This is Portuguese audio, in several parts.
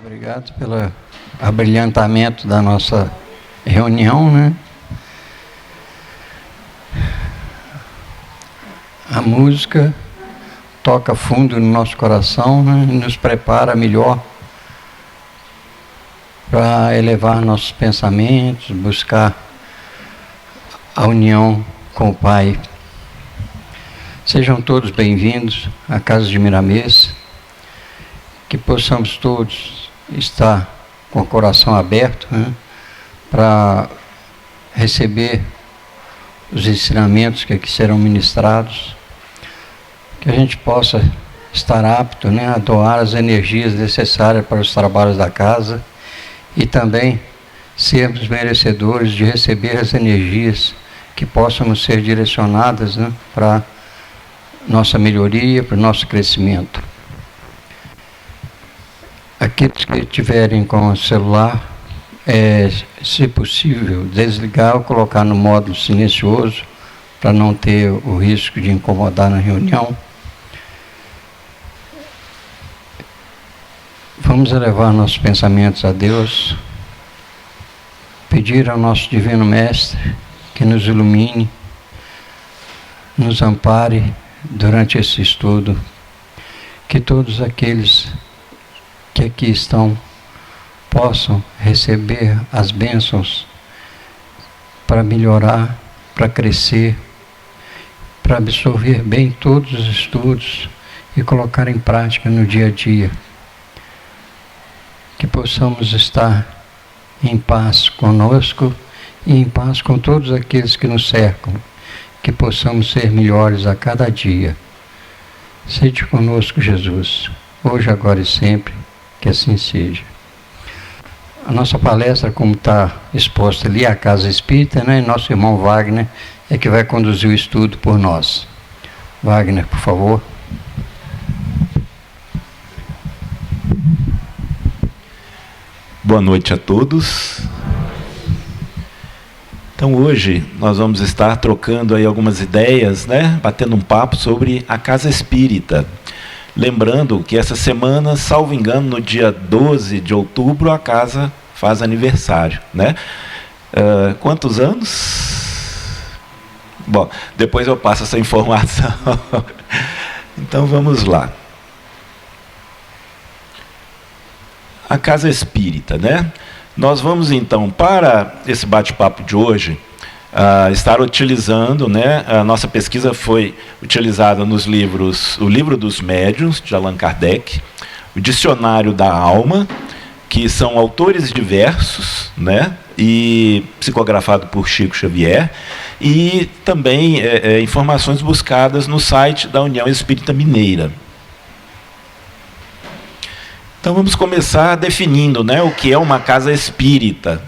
Obrigado pelo abrilhantamento da nossa reunião, né? A música toca fundo no nosso coração, né? E nos prepara melhor para elevar nossos pensamentos, buscar a união com o Pai. Sejam todos bem-vindos à Casa de Miramês, que possamos todos estar com o coração aberto, né, para receber os ensinamentos que aqui serão ministrados, que a gente possa estar apto, né, a doar as energias necessárias para os trabalhos da casa e também sermos merecedores de receber as energias que possam ser direcionadas, né, para nossa melhoria, para o nosso crescimento. Aqueles que estiverem com o celular, se possível, desligar ou colocar no modo silencioso, para não ter o risco de incomodar na reunião. Vamos elevar nossos pensamentos a Deus, pedir ao nosso Divino Mestre que nos ilumine, nos ampare durante esse estudo, que todos aqueles que aqui estão possam receber as bênçãos para melhorar, para crescer, para absorver bem todos os estudos e colocar em prática no dia a dia. Que possamos estar em paz conosco e em paz com todos aqueles que nos cercam, que possamos ser melhores a cada dia. Sede conosco, Jesus, hoje, agora e sempre. Que assim seja. A nossa palestra, como está exposta ali, a Casa Espírita, né? E nosso irmão Wagner é que vai conduzir o estudo por nós. Wagner, por favor. Boa noite a todos. Então hoje nós vamos estar trocando aí algumas ideias, né? Batendo um papo sobre a Casa Espírita. Lembrando que essa semana, salvo engano, no dia 12 de outubro, a casa faz aniversário, né? Quantos anos? Bom, depois eu passo essa informação. Então vamos lá. A Casa Espírita, né? Nós vamos então, para esse bate-papo de hoje, estar utilizando, né, a nossa pesquisa foi utilizada nos livros, o Livro dos Médiuns, de Allan Kardec, o Dicionário da Alma, que são autores diversos, né, e psicografado por Chico Xavier, e também informações buscadas no site da União Espírita Mineira. Então vamos começar definindo, né, o que é uma casa espírita.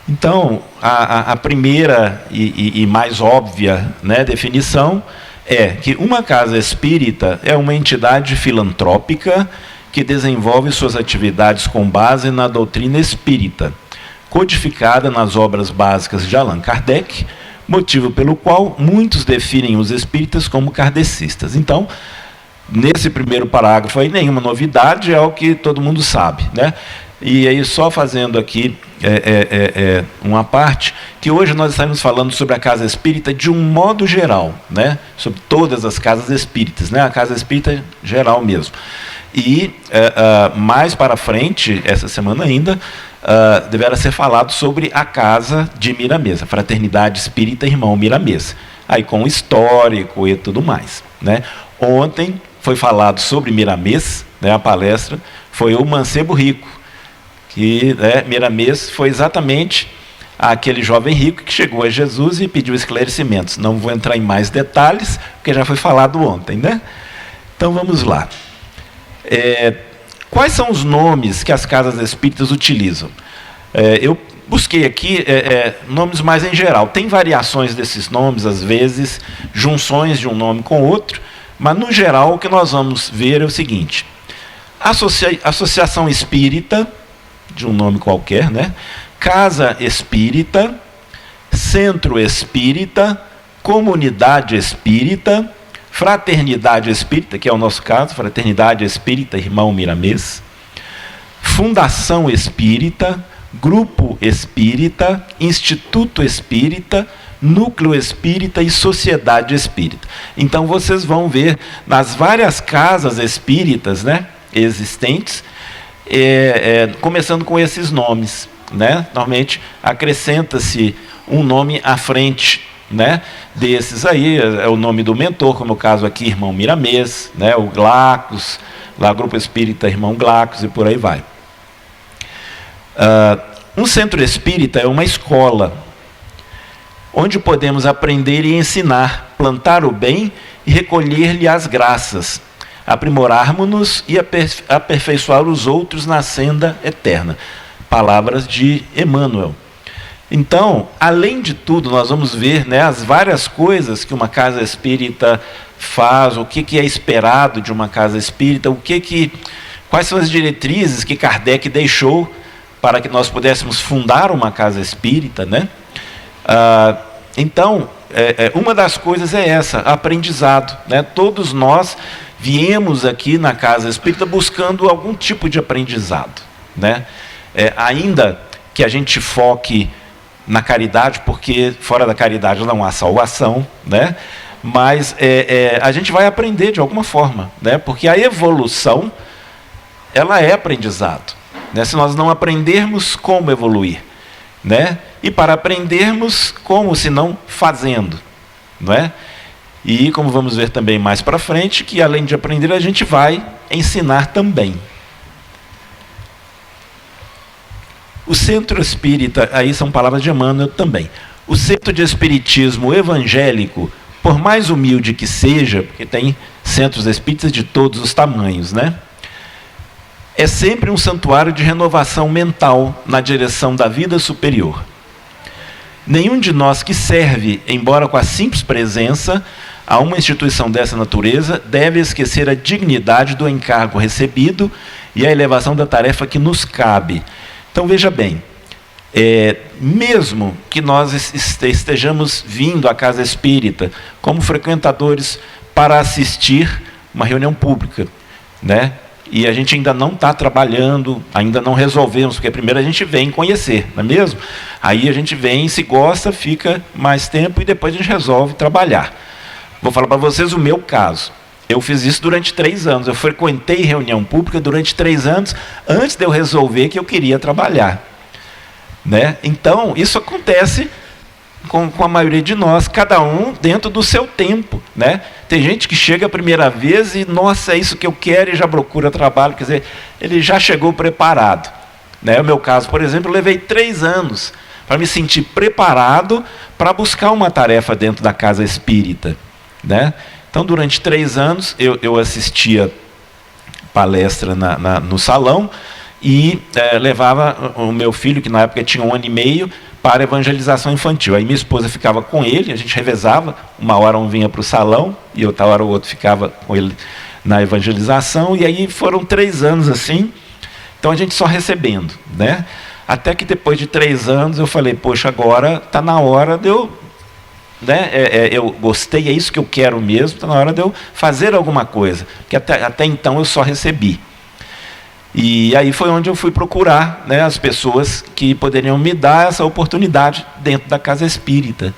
Então, a primeira e mais óbvia, né, definição é que uma casa espírita é uma entidade filantrópica que desenvolve suas atividades com base na doutrina espírita, codificada nas obras básicas de Allan Kardec, motivo pelo qual muitos definem os espíritas como kardecistas. Então, nesse primeiro parágrafo aí, nenhuma novidade, é o que todo mundo sabe, né? E aí, só fazendo aqui uma parte, que hoje nós estamos falando sobre a casa espírita de um modo geral, né? Sobre todas as casas espíritas, né? A casa espírita geral mesmo. E mais para frente, essa semana ainda, deverá ser falado sobre a casa de Miramês, a Fraternidade Espírita Irmão Miramês, aí com o histórico e tudo mais, né? Ontem foi falado sobre Miramês, né? A palestra foi o Mancebo Rico, que Miramês foi exatamente aquele jovem rico que chegou a Jesus e pediu esclarecimentos. Não vou entrar em mais detalhes, porque já foi falado ontem, né? Então vamos lá. Quais são os nomes que as casas espíritas utilizam? Eu busquei aqui nomes mais em geral. Tem variações desses nomes, às vezes, junções de um nome com outro, mas no geral o que nós vamos ver é o seguinte: Associação Espírita, de um nome qualquer, né? Casa Espírita, Centro Espírita, Comunidade Espírita, Fraternidade Espírita, que é o nosso caso, Fraternidade Espírita Irmão Miramês, Fundação Espírita, Grupo Espírita, Instituto Espírita, Núcleo Espírita e Sociedade Espírita. Então vocês vão ver nas várias casas espíritas, né, existentes, começando com esses nomes, né? Normalmente acrescenta-se um nome à frente, né, desses aí, é o nome do mentor, como é o caso aqui, Irmão Miramês, né, o Glacos, lá Grupo Espírita Irmão Glacos e por aí vai. Um centro espírita é uma escola, onde podemos aprender e ensinar, plantar o bem e recolher-lhe as graças, aprimorarmos-nos e aperfeiçoar os outros na senda eterna. Palavras de Emmanuel. Então, além de tudo, nós vamos ver, né, as várias coisas que uma casa espírita faz, o que é esperado de uma casa espírita, quais são as diretrizes que Kardec deixou para que nós pudéssemos fundar uma casa espírita, né? Então, uma das coisas é essa, aprendizado, né? Todos nós viemos aqui na casa espírita buscando algum tipo de aprendizado, né? Ainda que a gente foque na caridade, porque fora da caridade não há salvação, né? Mas a gente vai aprender de alguma forma, né? Porque a evolução, ela é aprendizado, né? Se nós não aprendermos, como evoluir, né? E para aprendermos, como se não fazendo, não é? E como vamos ver também mais para frente, que além de aprender, a gente vai ensinar também. O centro espírita, aí são palavras de Emmanuel também. O centro de espiritismo evangélico, por mais humilde que seja, porque tem centros espíritas de todos os tamanhos, né? É sempre um santuário de renovação mental na direção da vida superior. Nenhum de nós que serve, embora com a simples presença, a uma instituição dessa natureza, deve esquecer a dignidade do encargo recebido e a elevação da tarefa que nos cabe. Então, veja bem, mesmo que nós estejamos vindo à casa espírita como frequentadores para assistir uma reunião pública, né? E a gente ainda não está trabalhando, ainda não resolvemos, porque primeiro a gente vem conhecer, não é mesmo? Aí a gente vem, se gosta, fica mais tempo e depois a gente resolve trabalhar. Vou falar para vocês o meu caso. Eu fiz isso durante 3 anos. Eu frequentei reunião pública durante 3 anos, antes de eu resolver que eu queria trabalhar, né? Então, isso acontece com a maioria de nós, cada um dentro do seu tempo, né? Tem gente que chega a primeira vez e, nossa, é isso que eu quero, e já procura trabalho, quer dizer, ele já chegou preparado, né? No meu caso, por exemplo, eu levei 3 anos para me sentir preparado para buscar uma tarefa dentro da casa espírita, né? Então, durante 3 anos, eu assistia palestra no salão e levava o meu filho, que na época tinha 1 ano e meio, para evangelização infantil. Aí minha esposa ficava com ele, a gente revezava, uma hora um vinha para o salão e outra hora o outro ficava com ele na evangelização, e aí foram 3 anos assim, então a gente só recebendo, né? Até que depois de 3 anos eu falei, poxa, agora está na hora de eu, né? Eu gostei, é isso que eu quero mesmo, está na hora de eu fazer alguma coisa, porque até então eu só recebi. E aí foi onde eu fui procurar, né, as pessoas que poderiam me dar essa oportunidade dentro da casa espírita,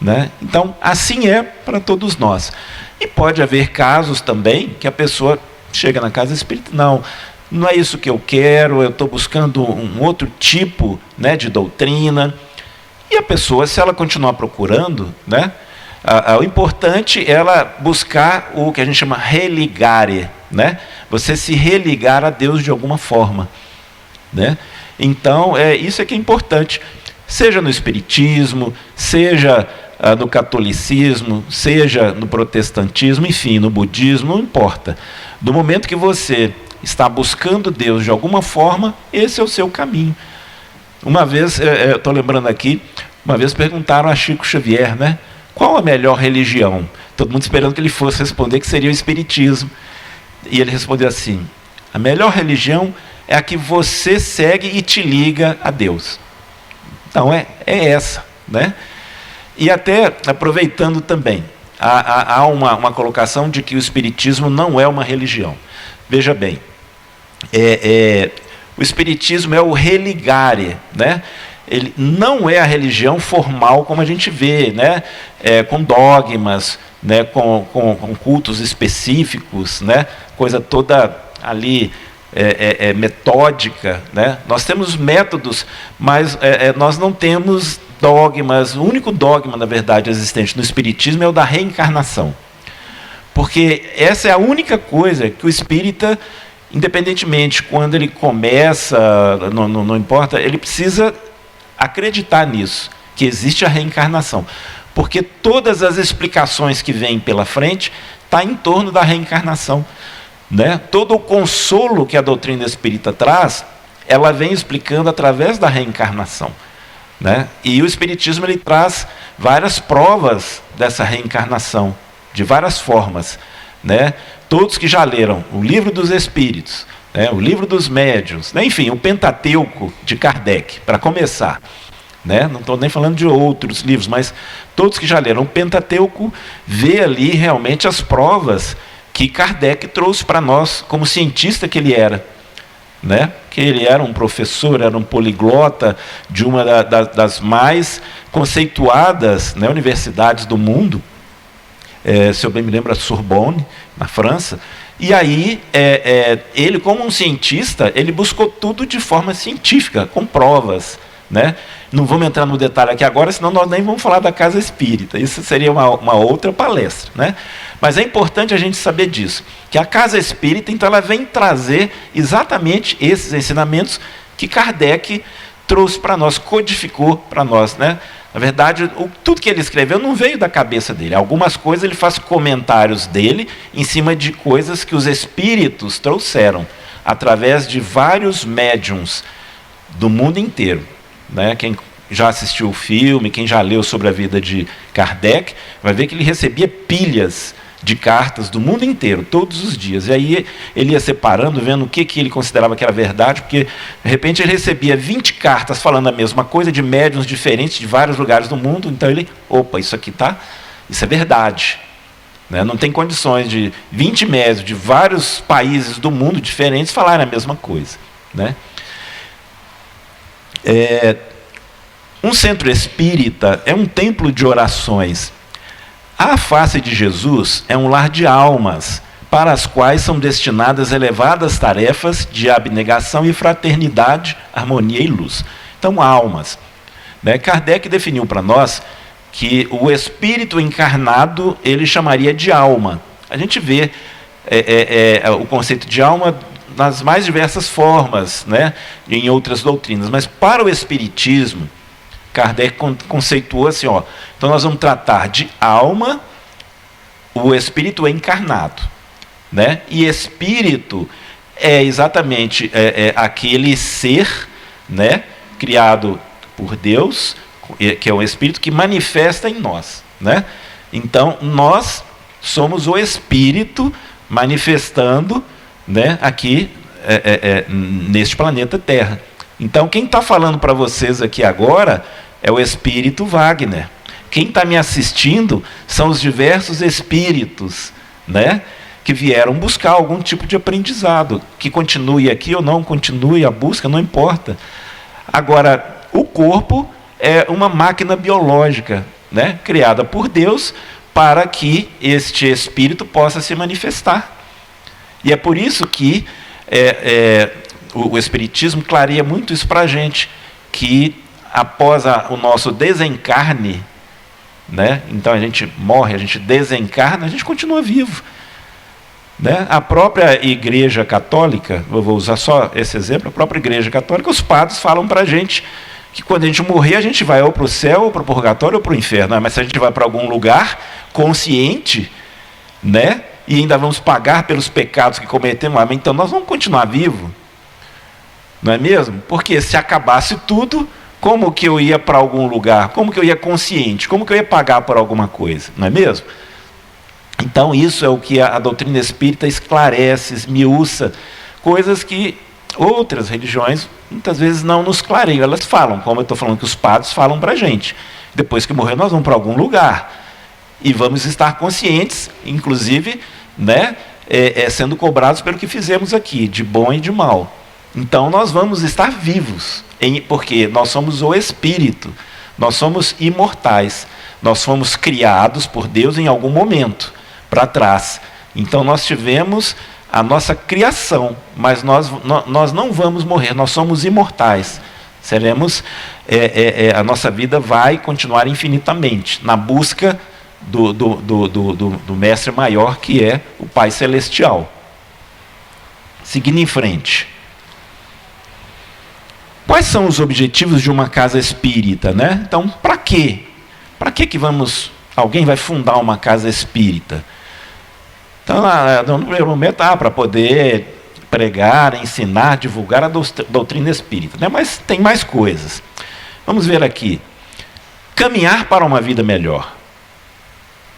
né? Então, assim é para todos nós. E pode haver casos também que a pessoa chega na casa espírita, não é isso que eu quero, eu estou buscando um outro tipo, né, de doutrina. E a pessoa, se ela continuar procurando, né, o importante é ela buscar o que a gente chama religare, né? Você se religar a Deus de alguma forma, né? Então, isso é que é importante. Seja no espiritismo, seja no catolicismo, seja no protestantismo, enfim, no budismo, não importa. Do momento que você está buscando Deus de alguma forma, esse é o seu caminho. Uma vez, eu estou lembrando aqui, uma vez perguntaram a Chico Xavier, né? Qual a melhor religião? Todo mundo esperando que ele fosse responder que seria o espiritismo. E ele respondeu assim: a melhor religião é a que você segue e te liga a Deus. Então é essa, né? E até aproveitando também, há uma colocação de que o espiritismo não é uma religião. Veja bem, o espiritismo é o religare, né? Ele não é a religião formal como a gente vê, né? Com dogmas, né? Com cultos específicos, né? Coisa toda ali metódica, né? Nós temos métodos, mas nós não temos dogmas. O único dogma, na verdade, existente no espiritismo é o da reencarnação, porque essa é a única coisa que o espírita, independentemente quando ele começa, não importa, ele precisa acreditar nisso, que existe a reencarnação, porque todas as explicações que vêm pela frente está em torno da reencarnação, né? Todo o consolo que a doutrina espírita traz, ela vem explicando através da reencarnação, né? E o espiritismo ele traz várias provas dessa reencarnação, de várias formas, né? Todos que já leram o Livro dos Espíritos, né, o Livro dos Médiuns, né, enfim, o Pentateuco de Kardec, para começar, né? Não estou nem falando de outros livros, mas todos que já leram o Pentateuco vê ali realmente as provas que Kardec trouxe para nós, como cientista que ele era, né? Que ele era um professor, era um poliglota de uma das mais conceituadas, né, universidades do mundo, se eu bem me lembro, a Sorbonne, na França. E aí, ele, como um cientista, ele buscou tudo de forma científica, com provas, né? Não vamos entrar no detalhe aqui agora, senão nós nem vamos falar da casa espírita. Isso seria uma outra palestra, né? Mas é importante a gente saber disso, que a casa espírita, então, ela vem trazer exatamente esses ensinamentos que Kardec trouxe para nós, codificou para nós, né? Na verdade, tudo que ele escreveu não veio da cabeça dele. Algumas coisas ele faz comentários dele em cima de coisas que os espíritos trouxeram, através de vários médiuns do mundo inteiro, né? Quem já assistiu o filme, quem já leu sobre a vida de Kardec, vai ver que ele recebia pilhas de cartas do mundo inteiro, todos os dias. E aí ele ia separando, vendo o que ele considerava que era verdade, porque de repente ele recebia 20 cartas falando a mesma coisa, de médiuns diferentes de vários lugares do mundo. Então ele, isso aqui isso é verdade, né? Não tem condições de 20 médiuns de vários países do mundo diferentes falarem a mesma coisa, né? Um centro espírita é um templo de orações. A face de Jesus é um lar de almas, para as quais são destinadas elevadas tarefas de abnegação e fraternidade, harmonia e luz. Então, almas, né? Kardec definiu para nós que o espírito encarnado ele chamaria de alma. A gente vê o conceito de alma nas mais diversas formas, né? Em outras doutrinas, mas para o espiritismo, Kardec conceituou assim, então nós vamos tratar de alma, o espírito encarnado, né? E espírito é exatamente aquele ser, né, criado por Deus, que é um espírito que manifesta em nós, né? Então nós somos o espírito manifestando, né, aqui neste planeta Terra. Então quem está falando para vocês aqui agora é o espírito Wagner. Quem está me assistindo são os diversos espíritos, né, que vieram buscar algum tipo de aprendizado, que continue aqui ou não continue a busca, não importa. Agora, o corpo é uma máquina biológica, né, criada por Deus para que este espírito possa se manifestar. E é por isso que o Espiritismo clareia muito isso para a gente, que após o nosso desencarne, né, então a gente morre, a gente desencarna, a gente continua vivo. Né? A própria Igreja Católica, eu vou usar só esse exemplo, a própria Igreja Católica, os padres falam para a gente que quando a gente morrer, a gente vai ou para o céu, ou para o purgatório, ou para o inferno. Mas se a gente vai para algum lugar consciente, né, e ainda vamos pagar pelos pecados que cometemos, então nós vamos continuar vivos. Não é mesmo? Porque se acabasse tudo, como que eu ia para algum lugar? Como que eu ia consciente? Como que eu ia pagar por alguma coisa? Não é mesmo? Então isso é o que a doutrina espírita esclarece, esmiuça, coisas que outras religiões muitas vezes não nos clareiam. Elas falam, como eu estou falando que os padres falam para a gente. Depois que morrer, nós vamos para algum lugar. E vamos estar conscientes, inclusive, né, sendo cobrados pelo que fizemos aqui, de bom e de mal. Então nós vamos estar vivos, porque nós somos o Espírito, nós somos imortais, nós fomos criados por Deus em algum momento, para trás. Então nós tivemos a nossa criação, mas nós não vamos morrer, nós somos imortais. Seremos, a nossa vida vai continuar infinitamente, na busca do mestre maior, que é o Pai Celestial. Seguindo em frente. Quais são os objetivos de uma casa espírita, né? Então, para quê? Para que alguém vai fundar uma casa espírita? Então, no primeiro momento, para poder pregar, ensinar, divulgar a doutrina espírita, né? Mas tem mais coisas. Vamos ver aqui. Caminhar para uma vida melhor.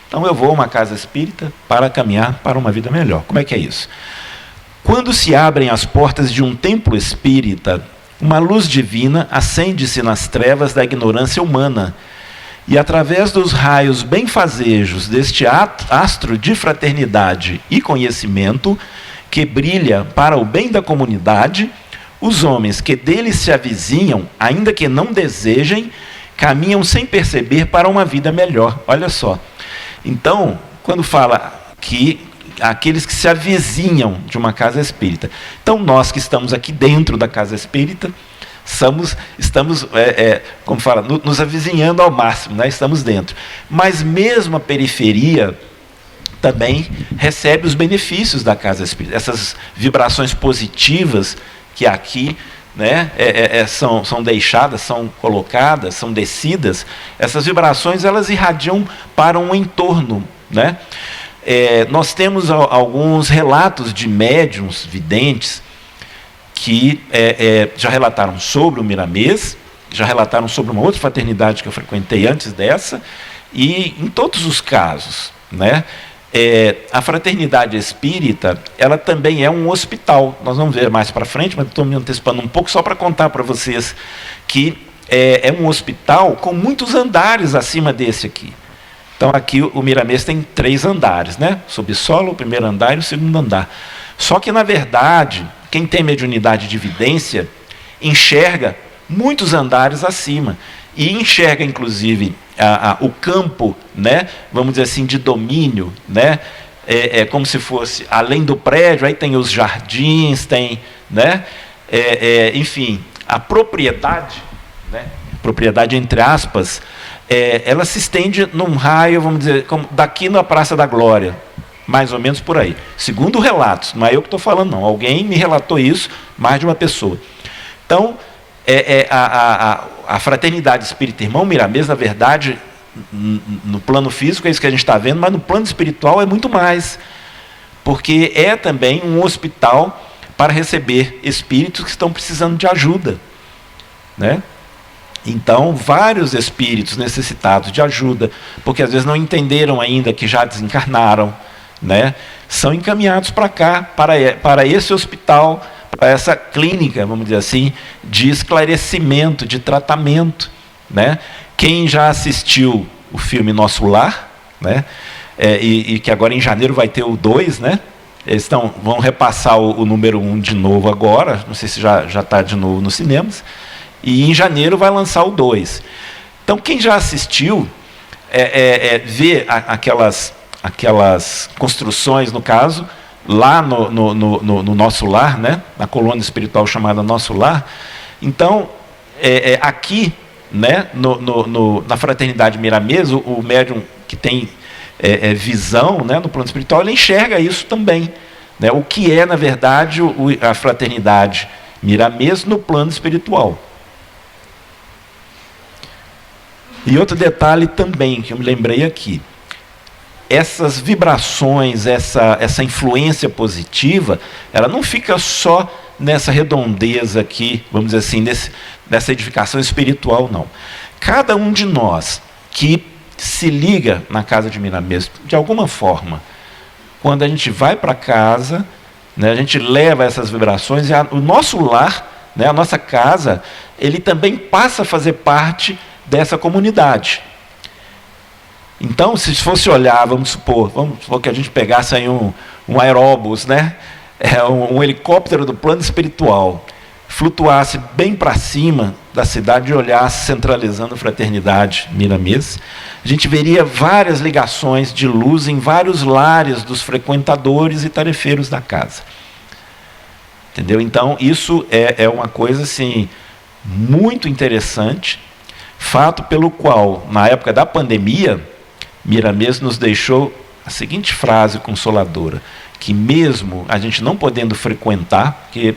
Então, eu vou a uma casa espírita para caminhar para uma vida melhor. Como é que é isso? Quando se abrem as portas de um templo espírita, uma luz divina acende-se nas trevas da ignorância humana, e através dos raios benfazejos deste astro de fraternidade e conhecimento, que brilha para o bem da comunidade, os homens que dele se avizinham, ainda que não desejem, caminham sem perceber para uma vida melhor. Olha só. Então, quando fala que aqueles que se avizinham de uma casa espírita. Então, nós que estamos aqui dentro da casa espírita, estamos como fala, nos avizinhando ao máximo, né? Estamos dentro. Mas mesmo a periferia também recebe os benefícios da casa espírita. Essas vibrações positivas que aqui, né, são deixadas, são colocadas, são descidas, essas vibrações elas irradiam para um entorno, né? Nós temos alguns relatos de médiuns, videntes, que já relataram sobre o Miramês, já relataram sobre uma outra fraternidade que eu frequentei antes dessa, e em todos os casos, né, a fraternidade espírita, ela também é um hospital. Nós vamos ver mais para frente, mas estou me antecipando um pouco só para contar para vocês que é um hospital com muitos andares acima desse aqui. Então aqui o Miramês tem 3 andares, né? Subsolo, o primeiro andar e o segundo andar. Só que, na verdade, quem tem mediunidade de vidência enxerga muitos andares acima. E enxerga, inclusive, o campo, né? Vamos dizer assim, de domínio, né? Como se fosse além do prédio, aí tem os jardins, tem, né? Enfim, a propriedade, né? Propriedade entre aspas, ela se estende num raio, vamos dizer, como daqui na Praça da Glória, mais ou menos por aí. Segundo relatos, não é eu que estou falando, não. Alguém me relatou isso, mais de uma pessoa. Então, a fraternidade espírita Irmão Miramês, na verdade, no plano físico é isso que a gente está vendo, mas no plano espiritual é muito mais. Porque é também um hospital para receber espíritos que estão precisando de ajuda, né? Então, vários espíritos necessitados de ajuda, porque às vezes não entenderam ainda que já desencarnaram, né, são encaminhados para cá, para esse hospital, para essa clínica, vamos dizer assim, de esclarecimento, de tratamento, né? Quem já assistiu o filme Nosso Lar, né, e que agora em janeiro vai ter o 2, né, Eles vão repassar o número 1 de novo agora, não sei se já está de novo nos cinemas, e em janeiro vai lançar o 2. Então, quem já assistiu, vê aquelas construções, no caso, lá no Nosso Lar, né? Na colônia espiritual chamada Nosso Lar. Então, aqui, né? Na Fraternidade Miramês, o médium que tem visão, né? No plano espiritual, ele enxerga isso também, né? O que é, na verdade, a Fraternidade Miramês no plano espiritual. E outro detalhe também, que eu me lembrei aqui. Essas vibrações, essa influência positiva, ela não fica só nessa redondeza aqui, vamos dizer assim, nessa edificação espiritual, não. Cada um de nós que se liga na casa de Miramês, de alguma forma, quando a gente vai para casa, né, a gente leva essas vibrações, e o nosso lar, né, a nossa casa, ele também passa a fazer parte dessa comunidade. Então, se fosse olhar, vamos supor que a gente pegasse aí um aeróbus, né? Um helicóptero do plano espiritual, flutuasse bem para cima da cidade e olhasse centralizando a Fraternidade Miramês, a gente veria várias ligações de luz em vários lares dos frequentadores e tarefeiros da casa. Entendeu? Então, isso é uma coisa assim, muito interessante, fato pelo qual, na época da pandemia, Miramês nos deixou a seguinte frase consoladora, que mesmo a gente não podendo frequentar, porque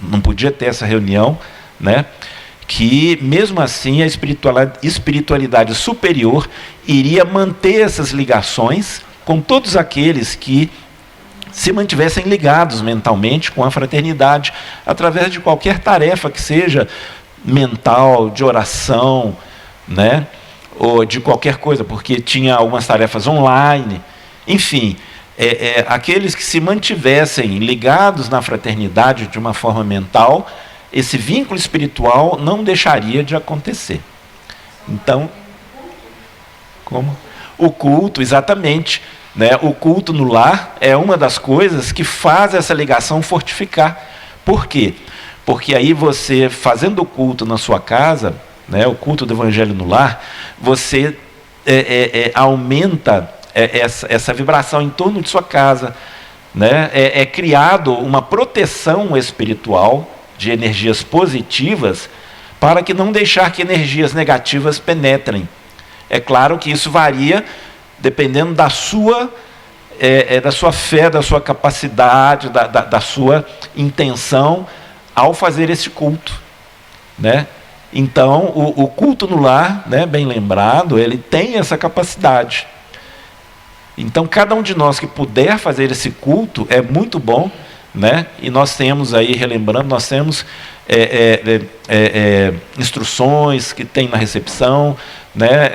não podia ter essa reunião, né, que mesmo assim a espiritualidade superior iria manter essas ligações com todos aqueles que se mantivessem ligados mentalmente com a fraternidade, através de qualquer tarefa que seja mental, de oração, né, ou de qualquer coisa, porque tinha algumas tarefas online, enfim, aqueles que se mantivessem ligados na fraternidade de uma forma mental, esse vínculo espiritual não deixaria de acontecer. Então, como? O culto, exatamente, né? O culto no lar é uma das coisas que faz essa ligação fortificar. Por quê? Porque aí você, fazendo o culto na sua casa, né, o culto do Evangelho no lar, você aumenta essa vibração em torno de sua casa, né? É criado uma proteção espiritual de energias positivas para que não deixar que energias negativas penetrem. É claro que isso varia dependendo da sua fé, da sua capacidade, da sua intenção ao fazer esse culto, né? Então, o culto no lar, né, bem lembrado, ele tem essa capacidade. Então, cada um de nós que puder fazer esse culto é muito bom, né? E nós temos aí, relembrando, nós temos instruções que tem na recepção, né?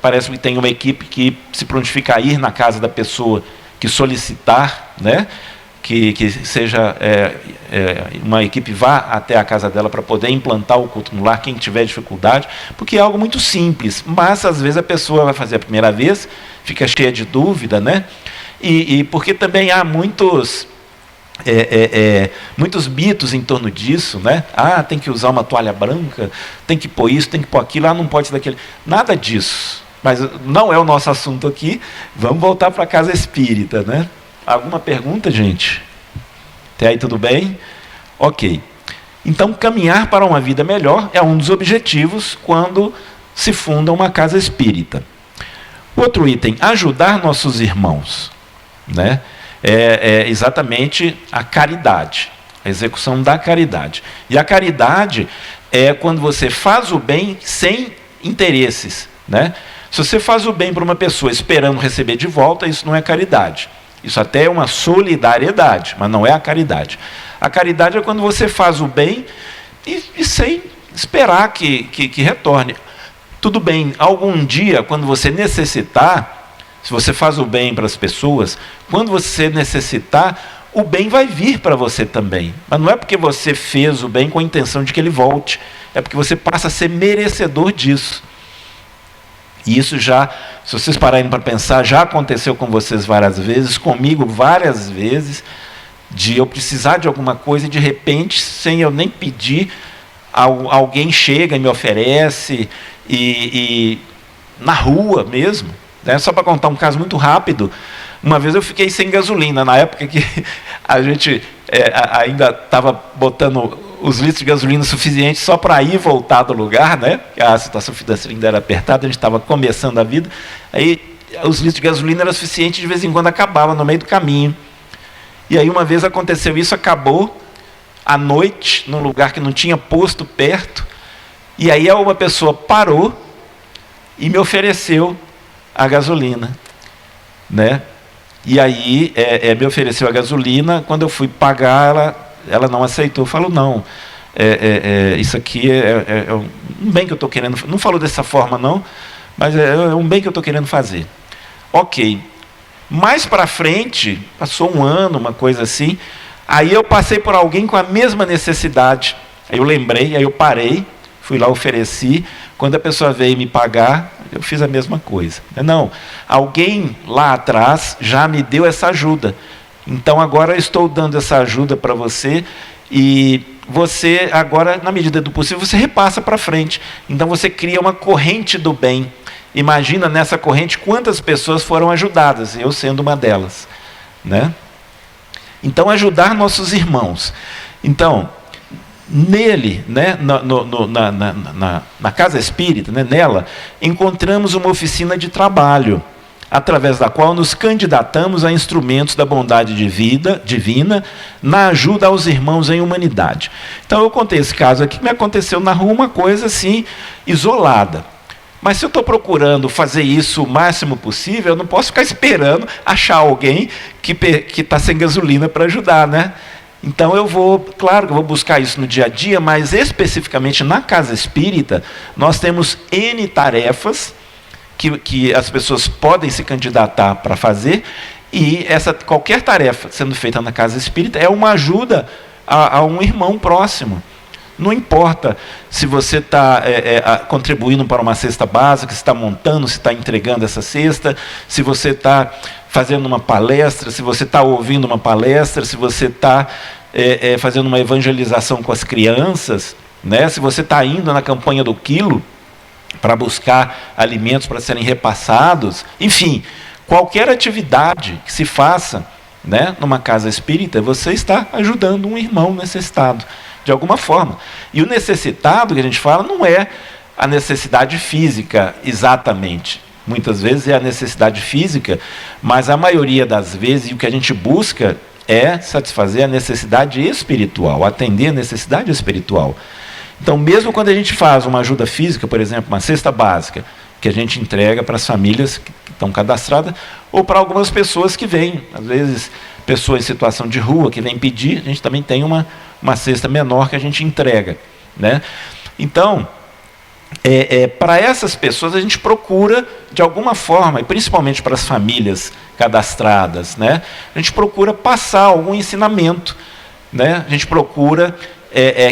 Parece que tem uma equipe que se prontifica a ir na casa da pessoa que solicitar, né? Que seja uma equipe vá até a casa dela para poder implantar o culto no lar, quem tiver dificuldade, porque é algo muito simples, mas às vezes a pessoa vai fazer a primeira vez, fica cheia de dúvida, né? E porque também há muitos mitos em torno disso, né? Tem que usar uma toalha branca, tem que pôr isso, tem que pôr aquilo, não pode ser daquele. Nada disso. Mas não é o nosso assunto aqui. Vamos voltar para a casa espírita, né? Alguma pergunta, gente? Até aí tudo bem? Ok. Então, caminhar para uma vida melhor é um dos objetivos quando se funda uma casa espírita. Outro item, ajudar nossos irmãos, né? É exatamente a caridade, a execução da caridade. E a caridade é quando você faz o bem sem interesses, né? Se você faz o bem para uma pessoa esperando receber de volta, isso não é caridade. Isso até é uma solidariedade, mas não é a caridade. A caridade é quando você faz o bem e sem esperar que retorne. Tudo bem, algum dia, quando você necessitar, se você faz o bem para as pessoas, quando você necessitar, o bem vai vir para você também. Mas não é porque você fez o bem com a intenção de que ele volte, é porque você passa a ser merecedor disso. E isso já, se vocês pararem para pensar, já aconteceu com vocês várias vezes, comigo várias vezes, de eu precisar de alguma coisa e de repente, sem eu nem pedir, alguém chega e me oferece, e na rua mesmo, né? Só para contar um caso muito rápido, uma vez eu fiquei sem gasolina, na época que a gente ainda estava botando os litros de gasolina suficientes só para ir e voltar do lugar, né? Porque a situação financeira ainda era apertada, a gente estava começando a vida, aí os litros de gasolina eram suficientes, de vez em quando acabava no meio do caminho. E aí uma vez aconteceu isso, acabou à noite, num lugar que não tinha posto perto, e aí uma pessoa parou e me ofereceu a gasolina, né? E aí me ofereceu a gasolina, quando eu fui pagar, ela não aceitou, falou, não, isso aqui é um bem que eu estou querendo, não falou dessa forma não, mas é um bem que eu estou querendo fazer. Ok. Mais para frente, passou um ano, uma coisa assim, aí eu passei por alguém com a mesma necessidade, aí eu lembrei, aí eu parei, fui lá, ofereci, quando a pessoa veio me pagar, eu fiz a mesma coisa. Não, alguém lá atrás já me deu essa ajuda, então agora eu estou dando essa ajuda para você, e você agora, na medida do possível, você repassa para frente, então você cria uma corrente do bem. Imagina nessa corrente quantas pessoas foram ajudadas, eu sendo uma delas, né? Então, ajudar nossos irmãos. Então, nele, né, na casa espírita, né, nela, encontramos uma oficina de trabalho, através da qual nos candidatamos a instrumentos da bondade divina, na ajuda aos irmãos em humanidade. Então, eu contei esse caso aqui, que me aconteceu na rua, uma coisa assim, isolada. Mas se eu estou procurando fazer isso o máximo possível, eu não posso ficar esperando achar alguém que está sem gasolina para ajudar, né? Então claro que eu vou buscar isso no dia a dia, mas especificamente na casa espírita, nós temos N tarefas que as pessoas podem se candidatar para fazer, e qualquer tarefa sendo feita na casa espírita é uma ajuda a um irmão próximo. Não importa se você está contribuindo para uma cesta básica, se está montando, se está entregando essa cesta, se você está fazendo uma palestra, se você está ouvindo uma palestra, se você está fazendo uma evangelização com as crianças, né? Se você está indo na campanha do quilo para buscar alimentos para serem repassados, enfim, qualquer atividade que se faça, né, numa casa espírita, você está ajudando um irmão necessitado, de alguma forma. E o necessitado que a gente fala não é a necessidade física exatamente. Muitas vezes é a necessidade física, mas a maioria das vezes o que a gente busca é satisfazer a necessidade espiritual, atender a necessidade espiritual. Então, mesmo quando a gente faz uma ajuda física, por exemplo, uma cesta básica, que a gente entrega para as famílias que estão cadastradas, ou para algumas pessoas que vêm, às vezes pessoas em situação de rua que vêm pedir, a gente também tem uma cesta menor que a gente entrega, né? Então, para essas pessoas a gente procura, de alguma forma, e principalmente para as famílias cadastradas, né, a gente procura passar algum ensinamento, né? A gente procura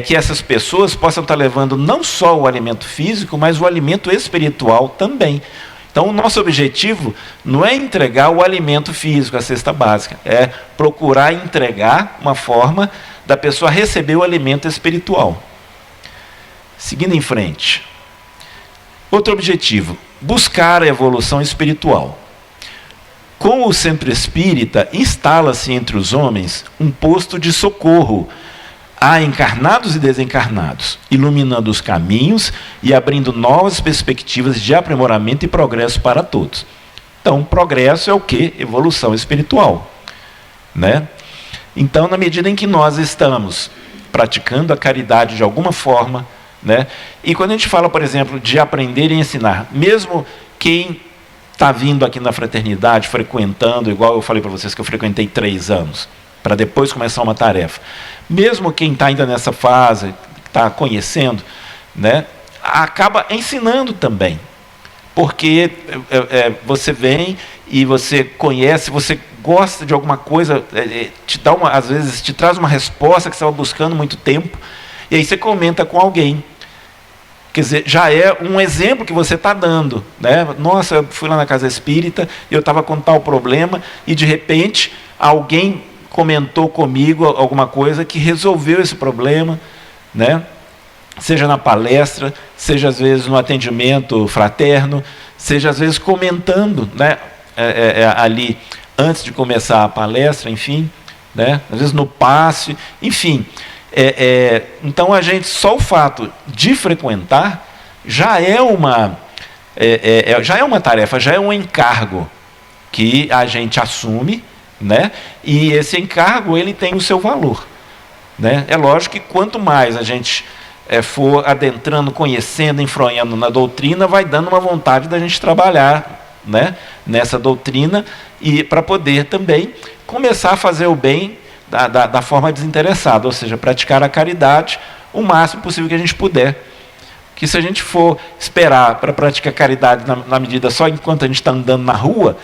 que essas pessoas possam estar levando não só o alimento físico, mas o alimento espiritual também. Então, o nosso objetivo não é entregar o alimento físico, a cesta básica, é procurar entregar uma forma da pessoa receber o alimento espiritual. Seguindo em frente. Outro objetivo, buscar a evolução espiritual. Com o centro espírita, instala-se entre os homens um posto de socorro a encarnados e desencarnados, iluminando os caminhos e abrindo novas perspectivas de aprimoramento e progresso para todos. Então, progresso é o quê? Evolução espiritual, né? Então, na medida em que nós estamos praticando a caridade de alguma forma, né? E quando a gente fala, por exemplo, de aprender e ensinar, mesmo quem está vindo aqui na fraternidade, frequentando, igual eu falei para vocês que eu frequentei 3 anos, para depois começar uma tarefa, mesmo quem está ainda nessa fase, está conhecendo, né, acaba ensinando também, porque você vem e você conhece, você gosta de alguma coisa, te dá às vezes te traz uma resposta que você estava buscando há muito tempo, e aí você comenta com alguém, Quer dizer, já é um exemplo que você está dando, né? Nossa, eu fui lá na casa espírita, eu estava com tal problema, e de repente alguém comentou comigo alguma coisa que resolveu esse problema, né? Seja na palestra, seja às vezes no atendimento fraterno, seja às vezes comentando, né? Ali antes de começar a palestra, enfim, né? Às vezes no passe, enfim. Então só o fato de frequentar já é uma tarefa, já é um encargo que a gente assume, né? E esse encargo ele tem o seu valor, né? É lógico que quanto mais a gente for adentrando, conhecendo, enfronhando na doutrina, vai dando uma vontade da gente trabalhar, né, nessa doutrina, e para poder também começar a fazer o bem da forma desinteressada, ou seja, praticar a caridade o máximo possível que a gente puder. Que se a gente for esperar para praticar caridade na medida só enquanto a gente está andando na rua,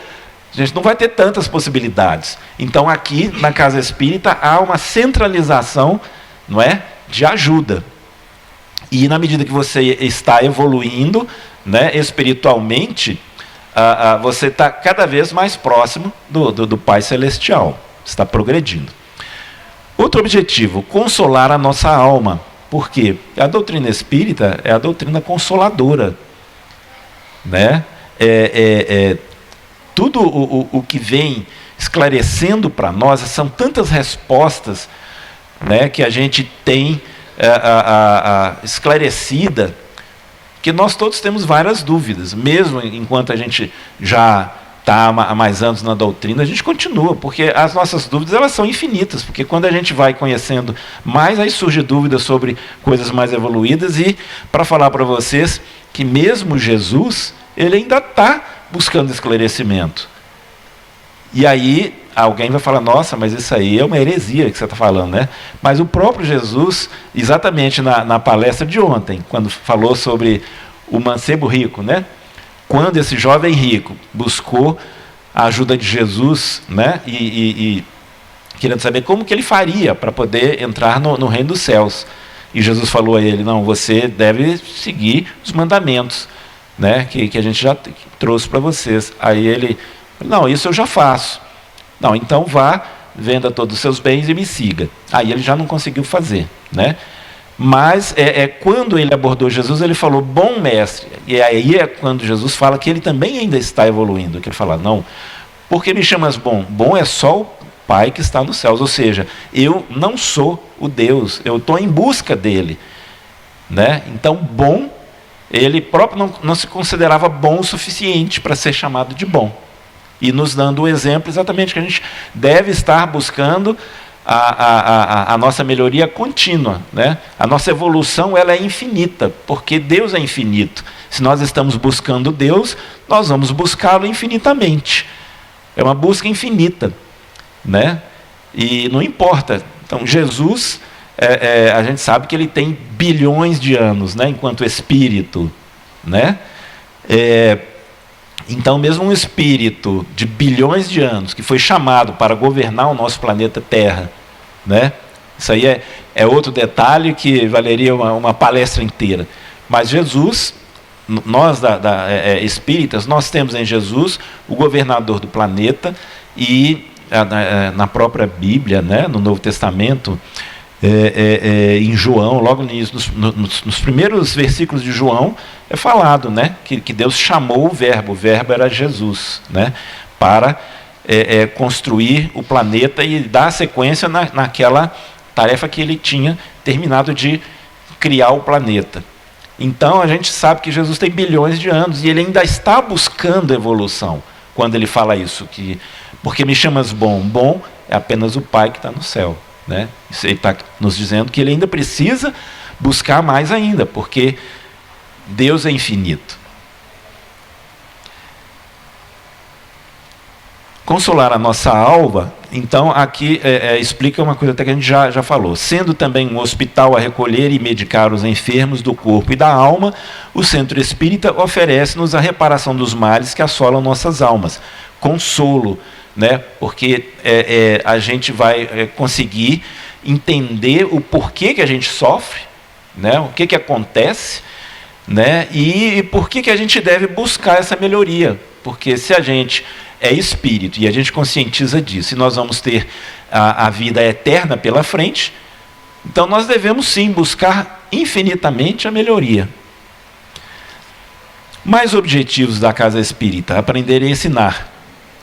a gente não vai ter tantas possibilidades. Então aqui na Casa Espírita há uma centralização, não é, de ajuda. E na medida que você está evoluindo, né, espiritualmente, você está cada vez mais próximo do Pai Celestial, está progredindo. Outro objetivo, consolar a nossa alma. Por quê? A doutrina espírita é a doutrina consoladora, né? Tudo o que vem esclarecendo para nós, são tantas respostas, né, que a gente tem esclarecida, que nós todos temos várias dúvidas, mesmo enquanto a gente já está há mais anos na doutrina, a gente continua, porque as nossas dúvidas elas são infinitas, porque quando a gente vai conhecendo mais, aí surge dúvidas sobre coisas mais evoluídas, e para falar para vocês que mesmo Jesus, ele ainda está buscando esclarecimento. E aí alguém vai falar, nossa, mas isso aí é uma heresia que você está falando, né? Mas o próprio Jesus, exatamente na palestra de ontem, quando falou sobre o mancebo rico, né? Quando esse jovem rico buscou a ajuda de Jesus, né? E querendo saber como que ele faria para poder entrar no reino dos céus. E Jesus falou a ele, não, você deve seguir os mandamentos, né? Que a gente já trouxe para vocês. Aí ele, não, isso eu já faço. Não, então vá, venda todos os seus bens e me siga. Aí ele já não conseguiu fazer, né? Mas quando ele abordou Jesus, ele falou, bom mestre. E aí é quando Jesus fala que ele também ainda está evoluindo. Que ele fala, não, por que me chamas bom? Bom é só o Pai que está nos céus. Ou seja, eu não sou o Deus, eu estou em busca dele, né? Então, bom, ele próprio não se considerava bom o suficiente para ser chamado de bom. E nos dando o exemplo exatamente que a gente deve estar buscando a nossa melhoria contínua, né? A nossa evolução ela é infinita, porque Deus é infinito. Se nós estamos buscando Deus, nós vamos buscá-lo infinitamente. É uma busca infinita, né? E não importa. Então Jesus, a gente sabe que ele tem bilhões de anos, né? Enquanto espírito, né? Então, mesmo um espírito de bilhões de anos, que foi chamado para governar o nosso planeta Terra, né? Isso aí é outro detalhe que valeria uma palestra inteira. Mas Jesus, nós espíritas, nós temos em Jesus o governador do planeta, e na própria Bíblia, né, no Novo Testamento, em João, logo nos primeiros versículos de João, é falado, né, que Deus chamou o verbo era Jesus, né, para construir o planeta e dar sequência naquela tarefa que ele tinha terminado de criar o planeta. Então a gente sabe que Jesus tem bilhões de anos e ele ainda está buscando evolução quando ele fala isso, que porque me chamas bom? Bom é apenas o Pai que está no céu, né? Ele está nos dizendo que ele ainda precisa buscar mais ainda, porque Deus é infinito. Consolar a nossa alma, então aqui explica uma coisa até que a gente já falou. Sendo também um hospital a recolher e medicar os enfermos do corpo e da alma, o Centro Espírita oferece-nos a reparação dos males que assolam nossas almas. Consolo, né? Porque a gente vai conseguir entender o porquê que a gente sofre, né? O que acontece, né? E por que a gente deve buscar essa melhoria? Porque se a gente é espírito e a gente conscientiza disso, e nós vamos ter a vida eterna pela frente, então nós devemos sim buscar infinitamente a melhoria. Mais objetivos da casa espírita: aprender e ensinar.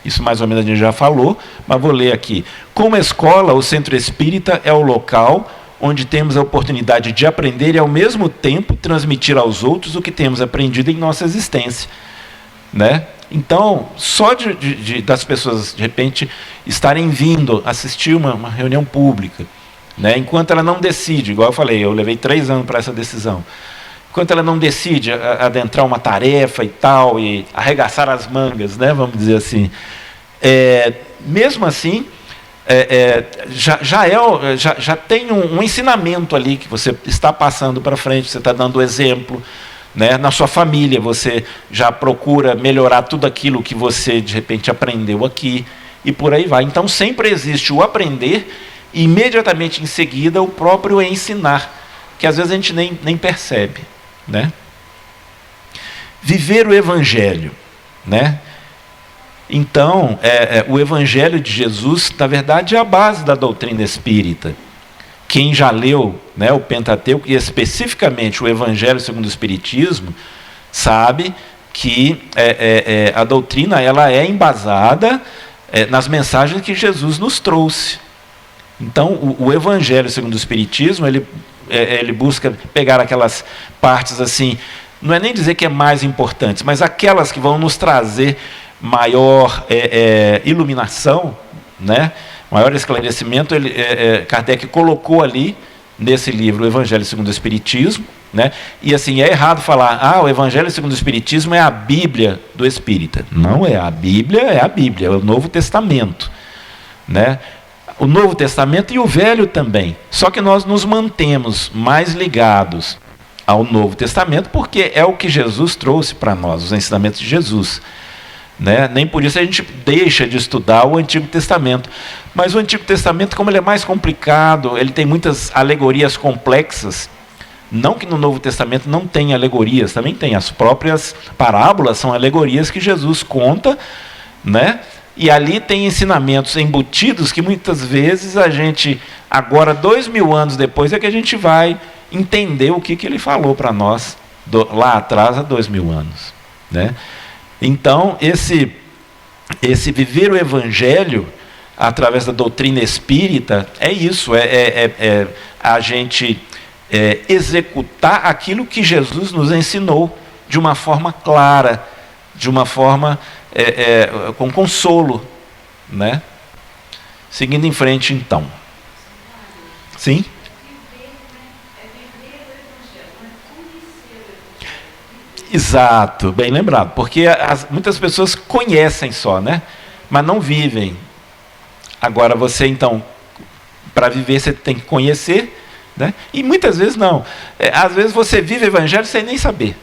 Isso mais ou menos a gente já falou, mas vou ler aqui. Como escola, o Centro Espírita é o local onde temos a oportunidade de aprender e, ao mesmo tempo, transmitir aos outros o que temos aprendido em nossa existência, né? Então, só das pessoas, de repente, estarem vindo assistir uma reunião pública, né? Enquanto ela não decide, igual eu falei, eu levei 3 anos para essa decisão, enquanto ela não decide adentrar uma tarefa e tal, e arregaçar as mangas, né, vamos dizer assim, mesmo assim, já tem um ensinamento ali que você está passando para frente, você está dando exemplo, né? Na sua família você já procura melhorar tudo aquilo que você de repente aprendeu aqui, e por aí vai. Então sempre existe o aprender e imediatamente em seguida o próprio ensinar, que às vezes a gente nem percebe, né? Viver o Evangelho, né? Então, o Evangelho de Jesus, na verdade, é a base da doutrina espírita. Quem já leu, né, o Pentateuco, e especificamente o Evangelho segundo o Espiritismo, sabe que a doutrina ela é embasada nas mensagens que Jesus nos trouxe. Então, o Evangelho segundo o Espiritismo, ele busca pegar aquelas partes assim, não é nem dizer que é mais importantes, mas aquelas que vão nos trazer maior iluminação, né? Maior esclarecimento. Kardec colocou ali nesse livro o Evangelho segundo o Espiritismo, né? E assim, é errado falar, o Evangelho segundo o Espiritismo é a Bíblia do Espírita. Não é, a Bíblia é o Novo Testamento, né? O Novo Testamento e o Velho também. Só que nós nos mantemos mais ligados ao Novo Testamento porque é o que Jesus trouxe para nós, os ensinamentos de Jesus, né? Nem por isso a gente deixa de estudar o Antigo Testamento. Mas o Antigo Testamento, como ele é mais complicado, ele tem muitas alegorias complexas. Não que no Novo Testamento não tenha alegorias, também tem. As próprias parábolas são alegorias que Jesus conta, né? E ali tem ensinamentos embutidos que muitas vezes a gente, agora 2000 anos depois, é que a gente vai entender o que ele falou para nós lá atrás, há 2000 anos, né? Então, esse viver o Evangelho através da doutrina espírita é isso, a gente executar aquilo que Jesus nos ensinou de uma forma clara, de uma forma com consolo, né? Seguindo em frente, então. Sim? Exato, bem lembrado, porque muitas pessoas conhecem só, né? Mas não vivem. Agora você, então, para viver você tem que conhecer, né? E muitas vezes não. Às vezes você vive o Evangelho sem nem saber.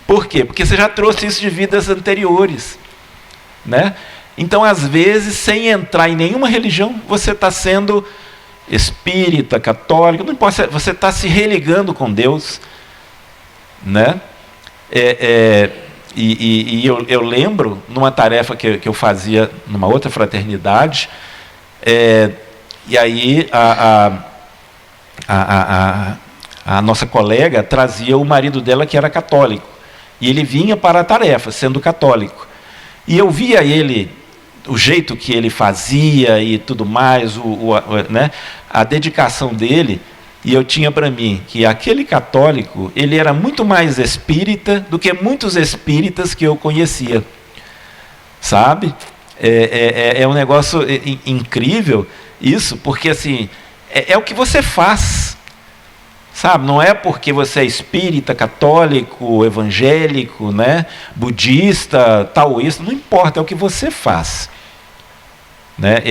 Por quê? Porque você já trouxe isso de vidas anteriores, né? Então, às vezes, sem entrar em nenhuma religião, você está sendo espírita, católico, não importa, você está se religando com Deus, né? Eu lembro, numa tarefa que eu fazia numa outra fraternidade, e aí a nossa colega trazia o marido dela, que era católico, e ele vinha para a tarefa, sendo católico. E eu via ele, o jeito que ele fazia e tudo mais, né, a dedicação dele. E eu tinha para mim que aquele católico, ele era muito mais espírita do que muitos espíritas que eu conhecia. Sabe? É um negócio incrível isso, porque assim, é o que você faz. Sabe? Não é porque você é espírita, católico, evangélico, né, budista, taoísta, não importa, é o que você faz. Né?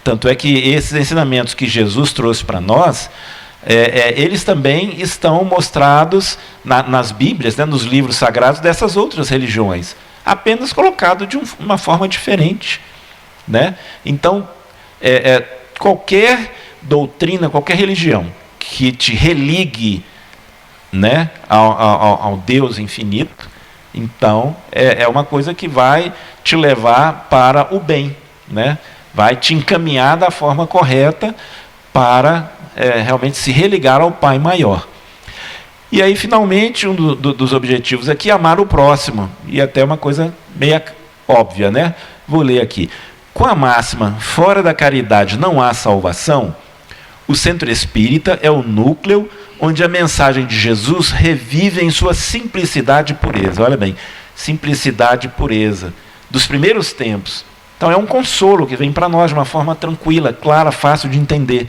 Tanto é que esses ensinamentos que Jesus trouxe para nós, eles também estão mostrados nas Bíblias, né, nos livros sagrados dessas outras religiões, apenas colocado de uma forma diferente, né? Então, qualquer doutrina, qualquer religião que te religue né, ao Deus infinito, então é uma coisa que vai te levar para o bem, né? Vai te encaminhar da forma correta para realmente se religar ao Pai maior. E aí, finalmente, um dos objetivos aqui é amar o próximo, e até uma coisa meio óbvia, né? Vou ler aqui. Com a máxima, fora da caridade não há salvação, o Centro Espírita é o núcleo onde a mensagem de Jesus revive em sua simplicidade e pureza. Olha bem, simplicidade e pureza, dos primeiros tempos. Então é um consolo que vem para nós de uma forma tranquila, clara, fácil de entender,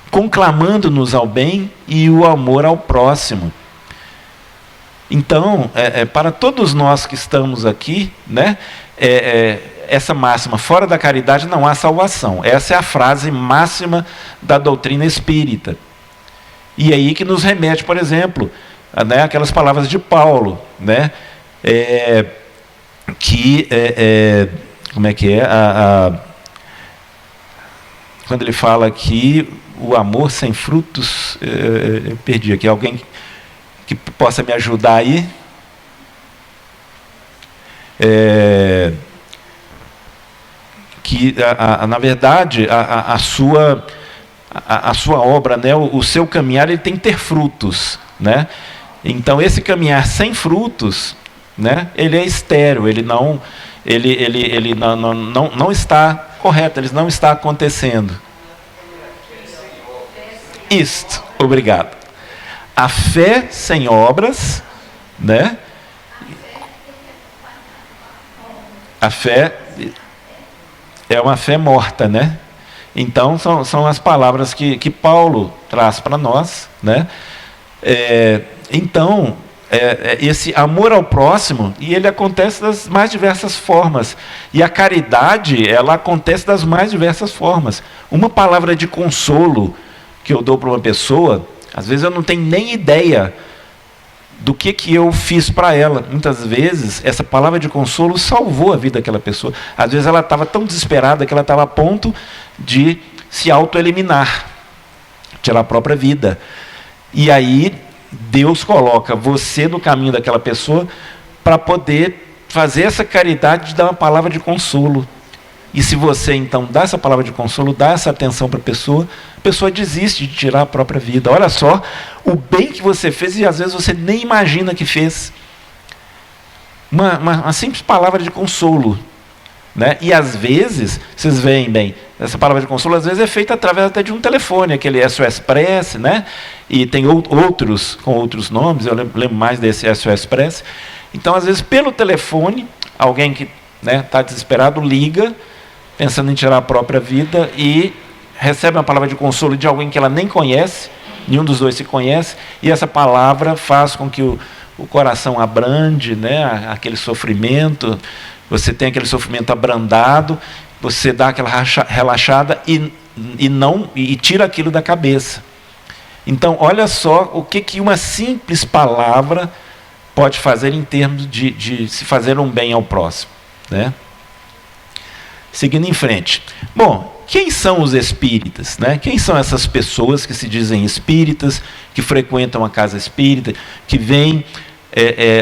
conclamando-nos ao bem e o amor ao próximo. Então, para todos nós que estamos aqui, né, essa máxima, fora da caridade não há salvação. Essa é a frase máxima da doutrina espírita. E aí que nos remete, por exemplo, né, aquelas palavras de Paulo, né, como é que é? Quando ele fala aqui, o amor sem frutos, eu perdi aqui, alguém que possa me ajudar aí? Que, na verdade, a sua obra, né, o seu caminhar, ele tem que ter frutos, né? Então, esse caminhar sem frutos, né, ele é estéril, ele não está correto, ele não está acontecendo. Isto, obrigado. A fé sem obras, né? A fé é uma fé morta, né? Então, são as palavras que Paulo traz para nós, né? Então, esse amor ao próximo, e ele acontece das mais diversas formas. E a caridade, ela acontece das mais diversas formas. Uma palavra de consolo que eu dou para uma pessoa, às vezes eu não tenho nem ideia do que eu fiz para ela. Muitas vezes, essa palavra de consolo salvou a vida daquela pessoa. Às vezes ela estava tão desesperada que ela estava a ponto de se autoeliminar, tirar a própria vida. E aí, Deus coloca você no caminho daquela pessoa para poder fazer essa caridade de dar uma palavra de consolo. E se você, então, dá essa palavra de consolo, dá essa atenção para a pessoa desiste de tirar a própria vida. Olha só o bem que você fez e às vezes você nem imagina que fez. Uma simples palavra de consolo, né? E às vezes, vocês veem bem, essa palavra de consolo às vezes é feita através até de um telefone, aquele SOS Press, né? E tem outros com outros nomes, eu lembro mais desse SOS Press. Então, às vezes, pelo telefone, alguém que está desesperado liga, pensando em tirar a própria vida, e recebe uma palavra de consolo de alguém que ela nem conhece, nenhum dos dois se conhece, e essa palavra faz com que o coração abrande, né, aquele sofrimento, você tem aquele sofrimento abrandado, você dá aquela relaxada e tira aquilo da cabeça. Então, olha só o que uma simples palavra pode fazer em termos de se fazer um bem ao próximo, né? Seguindo em frente. Bom, quem são os espíritas, né? Quem são essas pessoas que se dizem espíritas, que frequentam a casa espírita, que vêm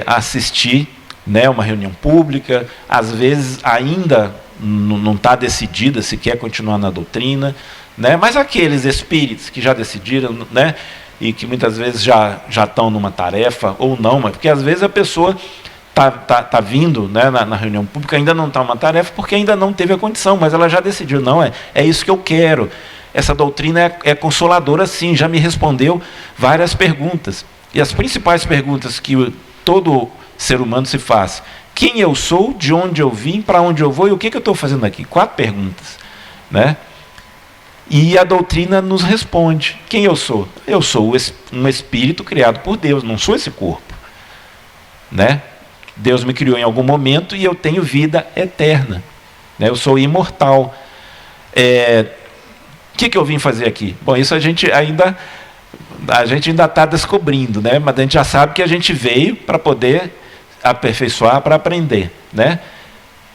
assistir, né, uma reunião pública, às vezes ainda não está decidida se quer continuar na doutrina, né? Mas aqueles espíritos que já decidiram, né, e que muitas vezes já estão numa tarefa ou não, mas porque às vezes a pessoa está vindo, né, na reunião pública, ainda não está uma tarefa porque ainda não teve a condição, mas ela já decidiu, não, é isso que eu quero. Essa doutrina é consoladora, sim, já me respondeu várias perguntas. E as principais perguntas que todo ser humano se faz: quem eu sou, de onde eu vim, para onde eu vou e o que eu estou fazendo aqui? 4 perguntas, né? E a doutrina nos responde: quem eu sou? Eu sou um espírito criado por Deus, não sou esse corpo, né? Deus me criou em algum momento e eu tenho vida eterna, né? Eu sou imortal. O que eu vim fazer aqui? Bom, isso a gente ainda está descobrindo, né? Mas a gente já sabe que a gente veio para poder aperfeiçoar, para aprender, né?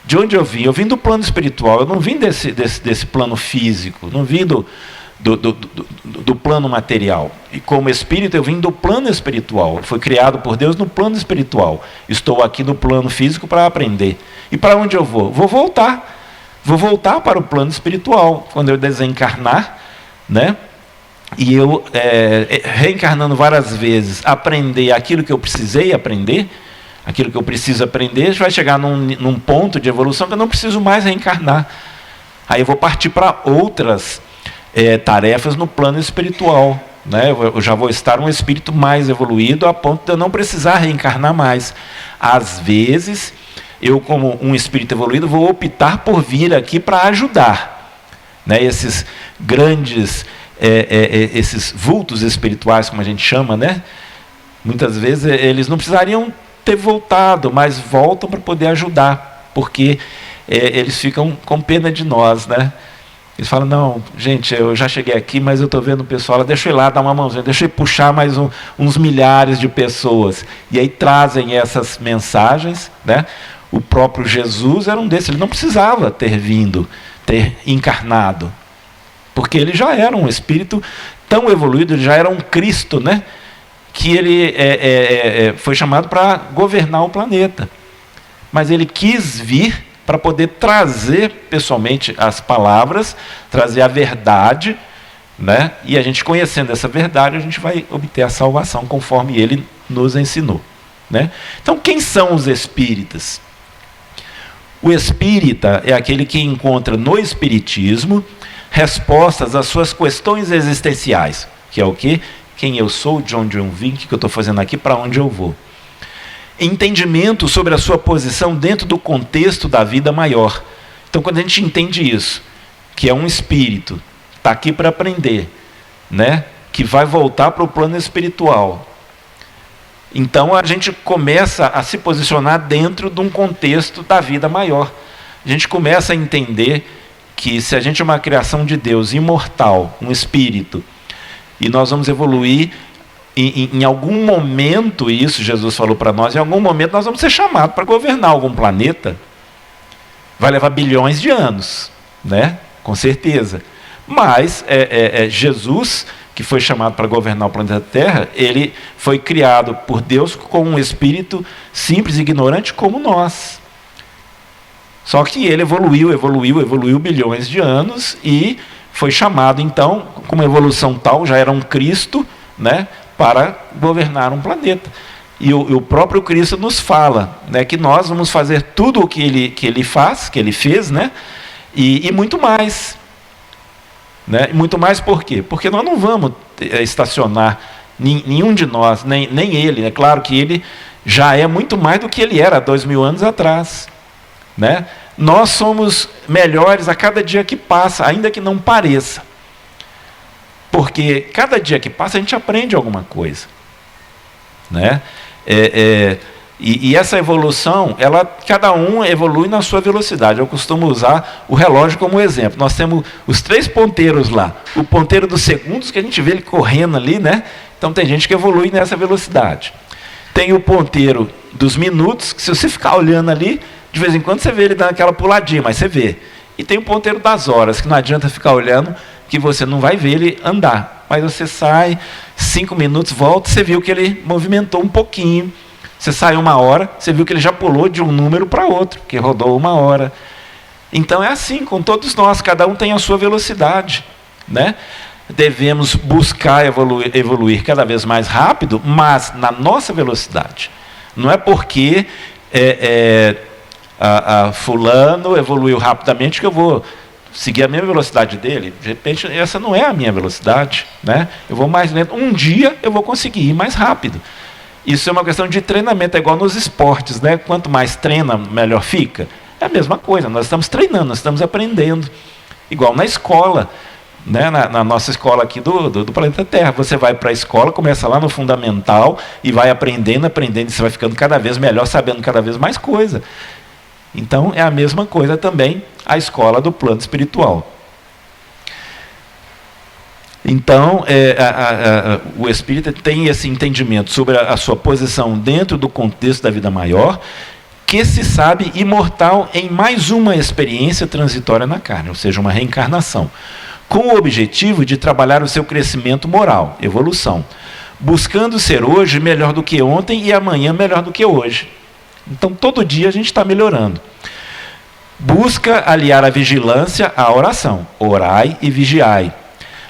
De onde eu vim? Eu vim do plano espiritual, eu não vim desse plano físico, não vim do plano material. E como espírito eu vim do plano espiritual. Fui criado por Deus no plano espiritual. Estou aqui no plano físico para aprender. E para onde eu vou? Vou voltar. Vou voltar para o plano espiritual. Quando eu desencarnar, né? E eu, reencarnando várias vezes, aprender aquilo que eu precisei aprender, aquilo que eu preciso aprender, vai chegar num ponto de evolução que eu não preciso mais reencarnar. Aí eu vou partir para outras tarefas no plano espiritual, né? Eu já vou estar um espírito mais evoluído a ponto de eu não precisar reencarnar mais. Às vezes, eu como um espírito evoluído vou optar por vir aqui para ajudar, né? Esses grandes, esses vultos espirituais, como a gente chama, né? Muitas vezes eles não precisariam ter voltado, mas voltam para poder ajudar, porque eles ficam com pena de nós, né? Eles falam, não, gente, eu já cheguei aqui, mas eu estou vendo o pessoal, deixa eu ir lá dar uma mãozinha, deixa eu ir puxar mais uns milhares de pessoas. E aí trazem essas mensagens, né? O próprio Jesus era um desses, ele não precisava ter vindo, ter encarnado, porque ele já era um espírito tão evoluído, ele já era um Cristo, né? Que ele foi chamado para governar o planeta. Mas ele quis vir para poder trazer pessoalmente as palavras, trazer a verdade, né? E a gente conhecendo essa verdade, a gente vai obter a salvação conforme ele nos ensinou, né? Então, quem são os espíritas? O espírita é aquele que encontra no espiritismo respostas às suas questões existenciais, que é o quê? Quem eu sou, de onde eu vim, o que eu estou fazendo aqui, para onde eu vou. Entendimento sobre a sua posição dentro do contexto da vida maior. Então, quando a gente entende isso, que é um espírito, está aqui para aprender, né? Que vai voltar para o plano espiritual. Então, a gente começa a se posicionar dentro de um contexto da vida maior. A gente começa a entender que se a gente é uma criação de Deus imortal, um espírito, e nós vamos evoluir, em algum momento, isso Jesus falou para nós, em algum momento nós vamos ser chamados para governar algum planeta. Vai levar bilhões de anos, né? Com certeza. Mas Jesus, que foi chamado para governar o planeta Terra, ele foi criado por Deus com um espírito simples e ignorante como nós. Só que ele evoluiu bilhões de anos e foi chamado, então, com uma evolução tal, já era um Cristo, né, para governar um planeta. E o próprio Cristo nos fala, né, que nós vamos fazer tudo o que ele fez, né, e muito mais. Né? Muito mais por quê? Porque nós não vamos estacionar, nenhum de nós, nem ele. É claro que ele já é muito mais do que ele era há 2000 anos atrás. Né? Nós somos melhores a cada dia que passa, ainda que não pareça. Porque cada dia que passa a gente aprende alguma coisa. Né? E essa evolução, cada um evolui na sua velocidade. Eu costumo usar o relógio como exemplo. Nós temos os 3 ponteiros lá. O ponteiro dos segundos, que a gente vê ele correndo ali, né? Então tem gente que evolui nessa velocidade. Tem o ponteiro dos minutos, que se você ficar olhando ali, de vez em quando você vê ele dando aquela puladinha, mas você vê. E tem o ponteiro das horas, que não adianta ficar olhando, que você não vai ver ele andar. Mas você sai, 5 minutos, volta, você viu que ele movimentou um pouquinho. Você sai 1 hora, você viu que ele já pulou de um número para outro, que rodou 1 hora. Então é assim com todos nós, cada um tem a sua velocidade. Né? Devemos buscar evoluir cada vez mais rápido, mas na nossa velocidade. Não é porque fulano evoluiu rapidamente que eu vou seguir a mesma velocidade dele. De repente, essa não é a minha velocidade. Né? Eu vou mais lento. Um dia eu vou conseguir ir mais rápido. Isso é uma questão de treinamento, é igual nos esportes, né? Quanto mais treina, melhor fica. É a mesma coisa, nós estamos treinando, nós estamos aprendendo. Igual na escola, né? Na nossa escola aqui do planeta Terra. Você vai para a escola, começa lá no fundamental e vai aprendendo, e você vai ficando cada vez melhor, sabendo cada vez mais coisa. Então, é a mesma coisa também a escola do plano espiritual. Então, o espírita tem esse entendimento sobre a sua posição dentro do contexto da vida maior, que se sabe imortal em mais uma experiência transitória na carne, ou seja, uma reencarnação, com o objetivo de trabalhar o seu crescimento moral, evolução, buscando ser hoje melhor do que ontem e amanhã melhor do que hoje. Então, todo dia a gente está melhorando. Busca aliar a vigilância à oração, orai e vigiai,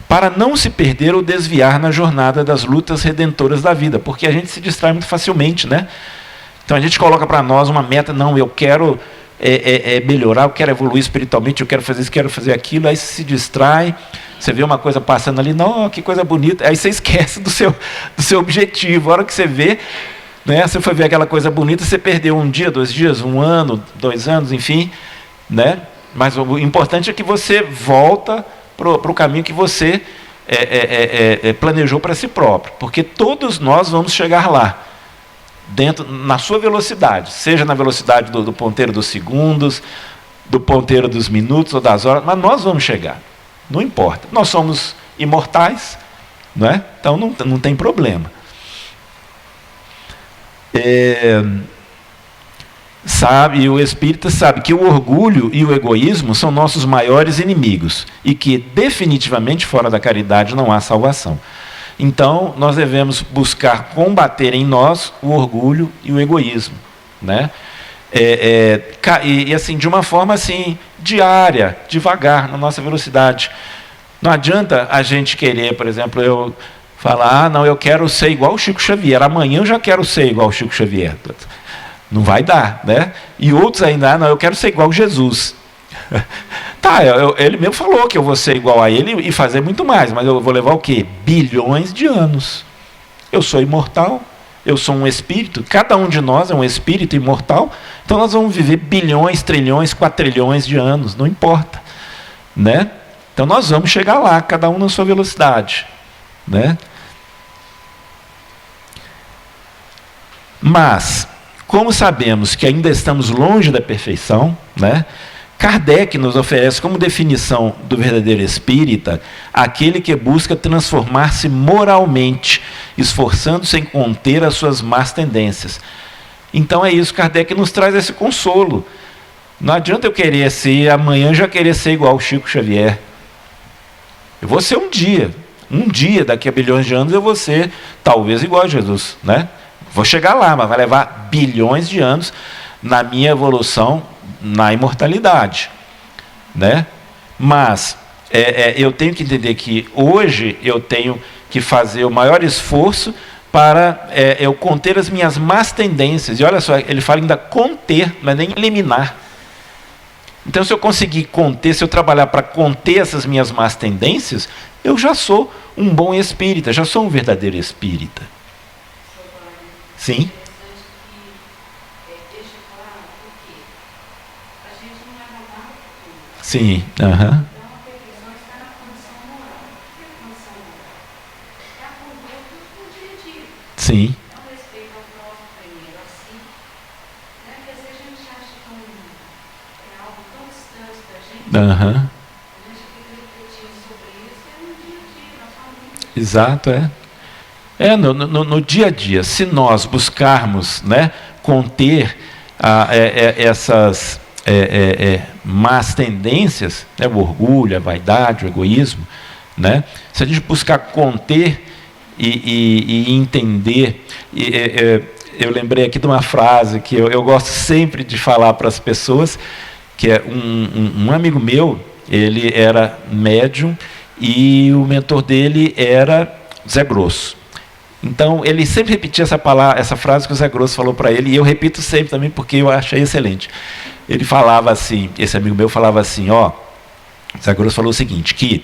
para não se perder ou desviar na jornada das lutas redentoras da vida, porque a gente se distrai muito facilmente, né? Então a gente coloca para nós uma meta, não, eu quero melhorar, eu quero evoluir espiritualmente, eu quero fazer isso, quero fazer aquilo, aí você se distrai, você vê uma coisa passando ali, não, que coisa bonita, aí você esquece do seu objetivo. A hora que você vê, né, você foi ver aquela coisa bonita, você perdeu um dia, 2 dias, 1 ano, 2 anos, enfim, né? Mas o importante é que você volta para o caminho que você planejou para si próprio, porque todos nós vamos chegar lá, na sua velocidade, seja na velocidade do ponteiro dos segundos, do ponteiro dos minutos ou das horas, mas nós vamos chegar, não importa, nós somos imortais, não é? Então não tem problema. O espírita sabe que o orgulho e o egoísmo são nossos maiores inimigos e que definitivamente fora da caridade não há salvação. Então, nós devemos buscar combater em nós o orgulho e o egoísmo, né? E assim, de uma forma assim, diária, devagar, na nossa velocidade. Não adianta a gente querer, por exemplo, eu falar, não, eu quero ser igual o Chico Xavier, amanhã eu já quero ser igual o Chico Xavier. Não vai dar, né? E outros ainda, não, eu quero ser igual Jesus. Tá, ele mesmo falou que eu vou ser igual a ele e fazer muito mais, mas eu vou levar o quê? Bilhões de anos. Eu sou imortal, eu sou um espírito, cada um de nós é um espírito imortal, então nós vamos viver bilhões, trilhões, quatrilhões de anos, não importa, né? Então nós vamos chegar lá, cada um na sua velocidade, né? Mas, como sabemos que ainda estamos longe da perfeição, né? Kardec nos oferece como definição do verdadeiro espírita aquele que busca transformar-se moralmente, esforçando-se em conter as suas más tendências. Então é isso, Kardec nos traz esse consolo. Não adianta eu querer ser, amanhã já querer ser igual ao Chico Xavier. Eu vou ser um dia, daqui a bilhões de anos eu vou ser talvez igual a Jesus, né? Vou chegar lá, mas vai levar bilhões de anos na minha evolução, na imortalidade, né? Mas eu tenho que entender que hoje eu tenho que fazer o maior esforço para eu conter as minhas más tendências. E olha só, ele fala ainda conter, não é nem eliminar. Então, se eu conseguir conter, se eu trabalhar para conter essas minhas más tendências, eu já sou um bom espírita, já sou um verdadeiro espírita. Sim. Sim, aham. Então, a perfeição está na condição moral. O que é a condição moral? É a conduta do dia a dia. Sim. É o respeito ao próximo, primeiro a si. Né? Porque às vezes a gente acha que é algo tão distante da gente, Aham. a gente fica refletindo sobre isso, é no dia a dia, na família. Exato, no dia a dia, se nós buscarmos, né, conter essas más tendências, né, o orgulho, a vaidade, o egoísmo, né, se a gente buscar conter e entender, eu lembrei aqui de uma frase que eu gosto sempre de falar para as pessoas, que é um amigo meu, ele era médium e o mentor dele era Zé Grosso. Então, ele sempre repetia essa frase que o Zé Grosso falou para ele, e eu repito sempre também porque eu achei excelente. Ele falava assim, esse amigo meu falava assim, o Zé Grosso falou o seguinte, que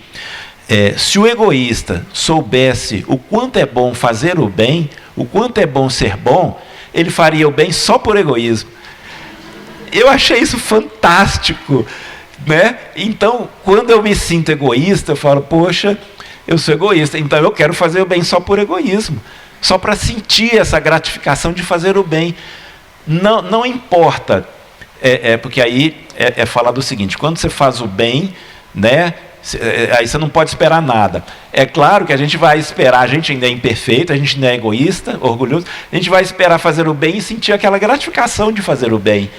se o egoísta soubesse o quanto é bom fazer o bem, o quanto é bom ser bom, ele faria o bem só por egoísmo. Eu achei isso fantástico, né? Então, quando eu me sinto egoísta, eu falo, poxa, eu sou egoísta, então eu quero fazer o bem só por egoísmo, só para sentir essa gratificação de fazer o bem. Não importa, porque aí é falar do seguinte, quando você faz o bem, né, Aí você não pode esperar nada. É claro que a gente vai esperar, a gente ainda é imperfeito, a gente ainda é egoísta, orgulhoso, a gente vai esperar fazer o bem e sentir aquela gratificação de fazer o bem.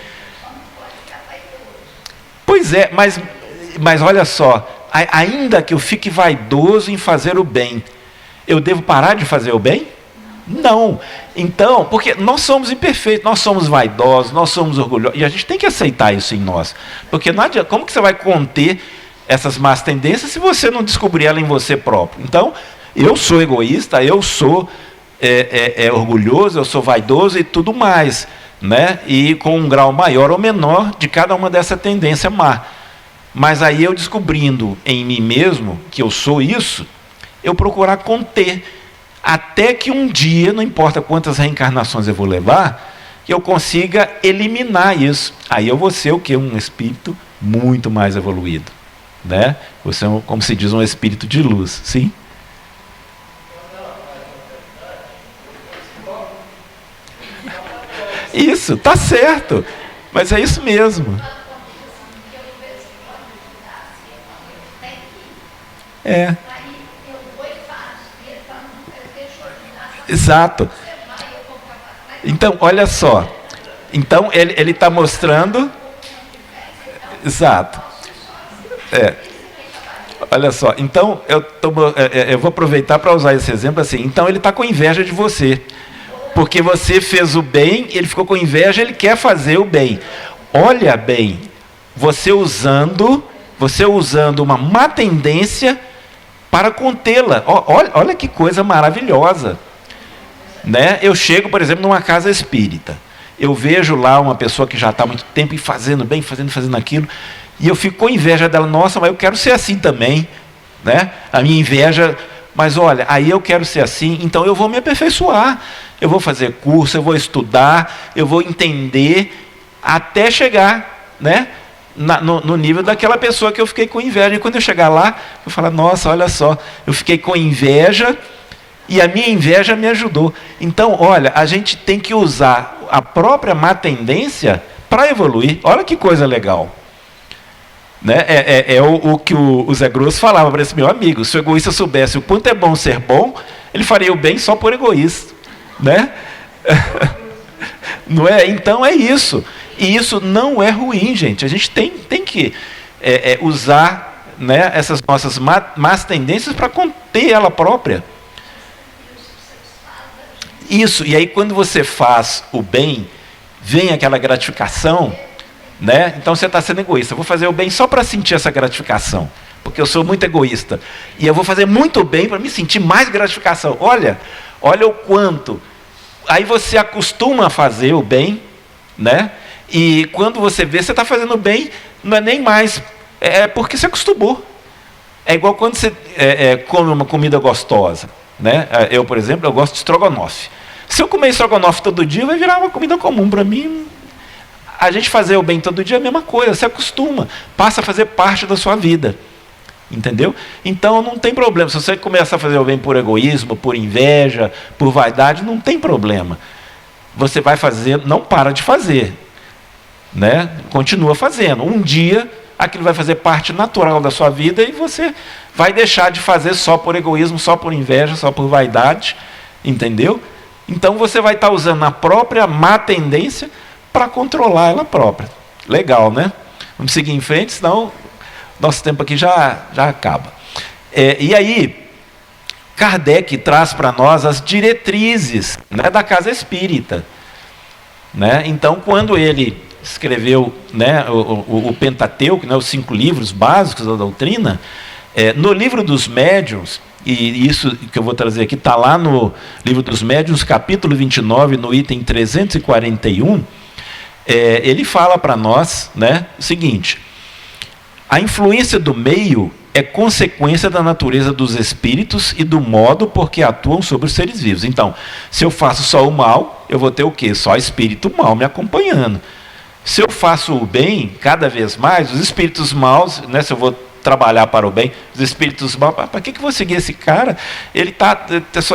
Pois é, mas olha só, ainda que eu fique vaidoso em fazer o bem, eu devo parar de fazer o bem? Não. Então, porque nós somos imperfeitos, nós somos vaidosos, nós somos orgulhosos, e a gente tem que aceitar isso em nós. Porque não adianta, como que você vai conter essas más tendências se você não descobrir ela em você próprio? Então, eu sou egoísta, eu sou orgulhoso, eu sou vaidoso e tudo mais, né? E com um grau maior ou menor de cada uma dessa tendência má. Mas aí eu descobrindo em mim mesmo que eu sou isso, eu procurar conter, até que um dia, não importa quantas reencarnações eu vou levar, que eu consiga eliminar isso. Aí eu vou ser o quê? Um espírito muito mais evoluído, né? Você é, como se diz, um espírito de luz, sim? Isso, tá certo, mas é isso mesmo. É. Exato. Então, olha só. Então, ele está mostrando... Exato. Olha só. Então, eu vou aproveitar para usar esse exemplo assim. Então, ele está com inveja de você. Porque você fez o bem, ele ficou com inveja, ele quer fazer o bem. Olha bem, você usando uma má tendência para contê-la. Olha que coisa maravilhosa. Né? Eu chego, por exemplo, numa casa espírita. Eu vejo lá uma pessoa que já está há muito tempo fazendo bem, fazendo aquilo, e eu fico com inveja dela. Nossa, mas eu quero ser assim também. Né? A minha inveja... Mas olha, aí eu quero ser assim, então eu vou me aperfeiçoar. Eu vou fazer curso, eu vou estudar, eu vou entender, até chegar, né, no nível daquela pessoa que eu fiquei com inveja. E quando eu chegar lá, eu falo, nossa, olha só, eu fiquei com inveja e a minha inveja me ajudou. Então, olha, a gente tem que usar a própria má tendência para evoluir. Olha que coisa legal. Né? O que o Zé Grosso falava para esse meu amigo. Se o egoísta soubesse o quanto é bom ser bom, ele faria o bem só por egoísta. Né? Não é? Então é isso. E isso não é ruim, gente. A gente tem que usar, né, essas nossas más tendências para conter ela própria. Isso. E aí quando você faz o bem, vem aquela gratificação. Né? Então você está sendo egoísta. Eu vou fazer o bem só para sentir essa gratificação, porque eu sou muito egoísta. E eu vou fazer muito bem para me sentir mais gratificação. Olha o quanto. Aí você acostuma a fazer o bem, né? E quando você vê, você está fazendo bem, não é nem mais, porque você acostumou. É igual quando você come uma comida gostosa. Né? Eu, por exemplo, eu gosto de estrogonofe. Se eu comer estrogonofe todo dia, vai virar uma comida comum para mim. A gente fazer o bem todo dia é a mesma coisa, você acostuma, passa a fazer parte da sua vida. Entendeu? Então não tem problema. Se você começa a fazer o bem por egoísmo, por inveja, por vaidade, não tem problema. Você vai fazer, não para de fazer. Né? Continua fazendo. Um dia, aquilo vai fazer parte natural da sua vida e você vai deixar de fazer só por egoísmo, só por inveja, só por vaidade. Entendeu? Então você vai estar usando a própria má tendência para controlar ela própria. Legal, né? Vamos seguir em frente, senão nosso tempo aqui já acaba. E aí, Kardec traz para nós as diretrizes, né, da casa espírita. Né? Então, quando ele escreveu, né, o Pentateuco, né, os 5 livros básicos da doutrina, no livro dos médiuns, e isso que eu vou trazer aqui está lá no livro dos médiuns, capítulo 29, no item 341, ele fala para nós, né, o seguinte: a influência do meio é consequência da natureza dos espíritos e do modo por que atuam sobre os seres vivos. Então, se eu faço só o mal, eu vou ter o quê? Só espírito mal me acompanhando. Se eu faço o bem, cada vez mais, os espíritos maus, né, se eu vou trabalhar para o bem, os espíritos maus, para que eu vou seguir esse cara? Ele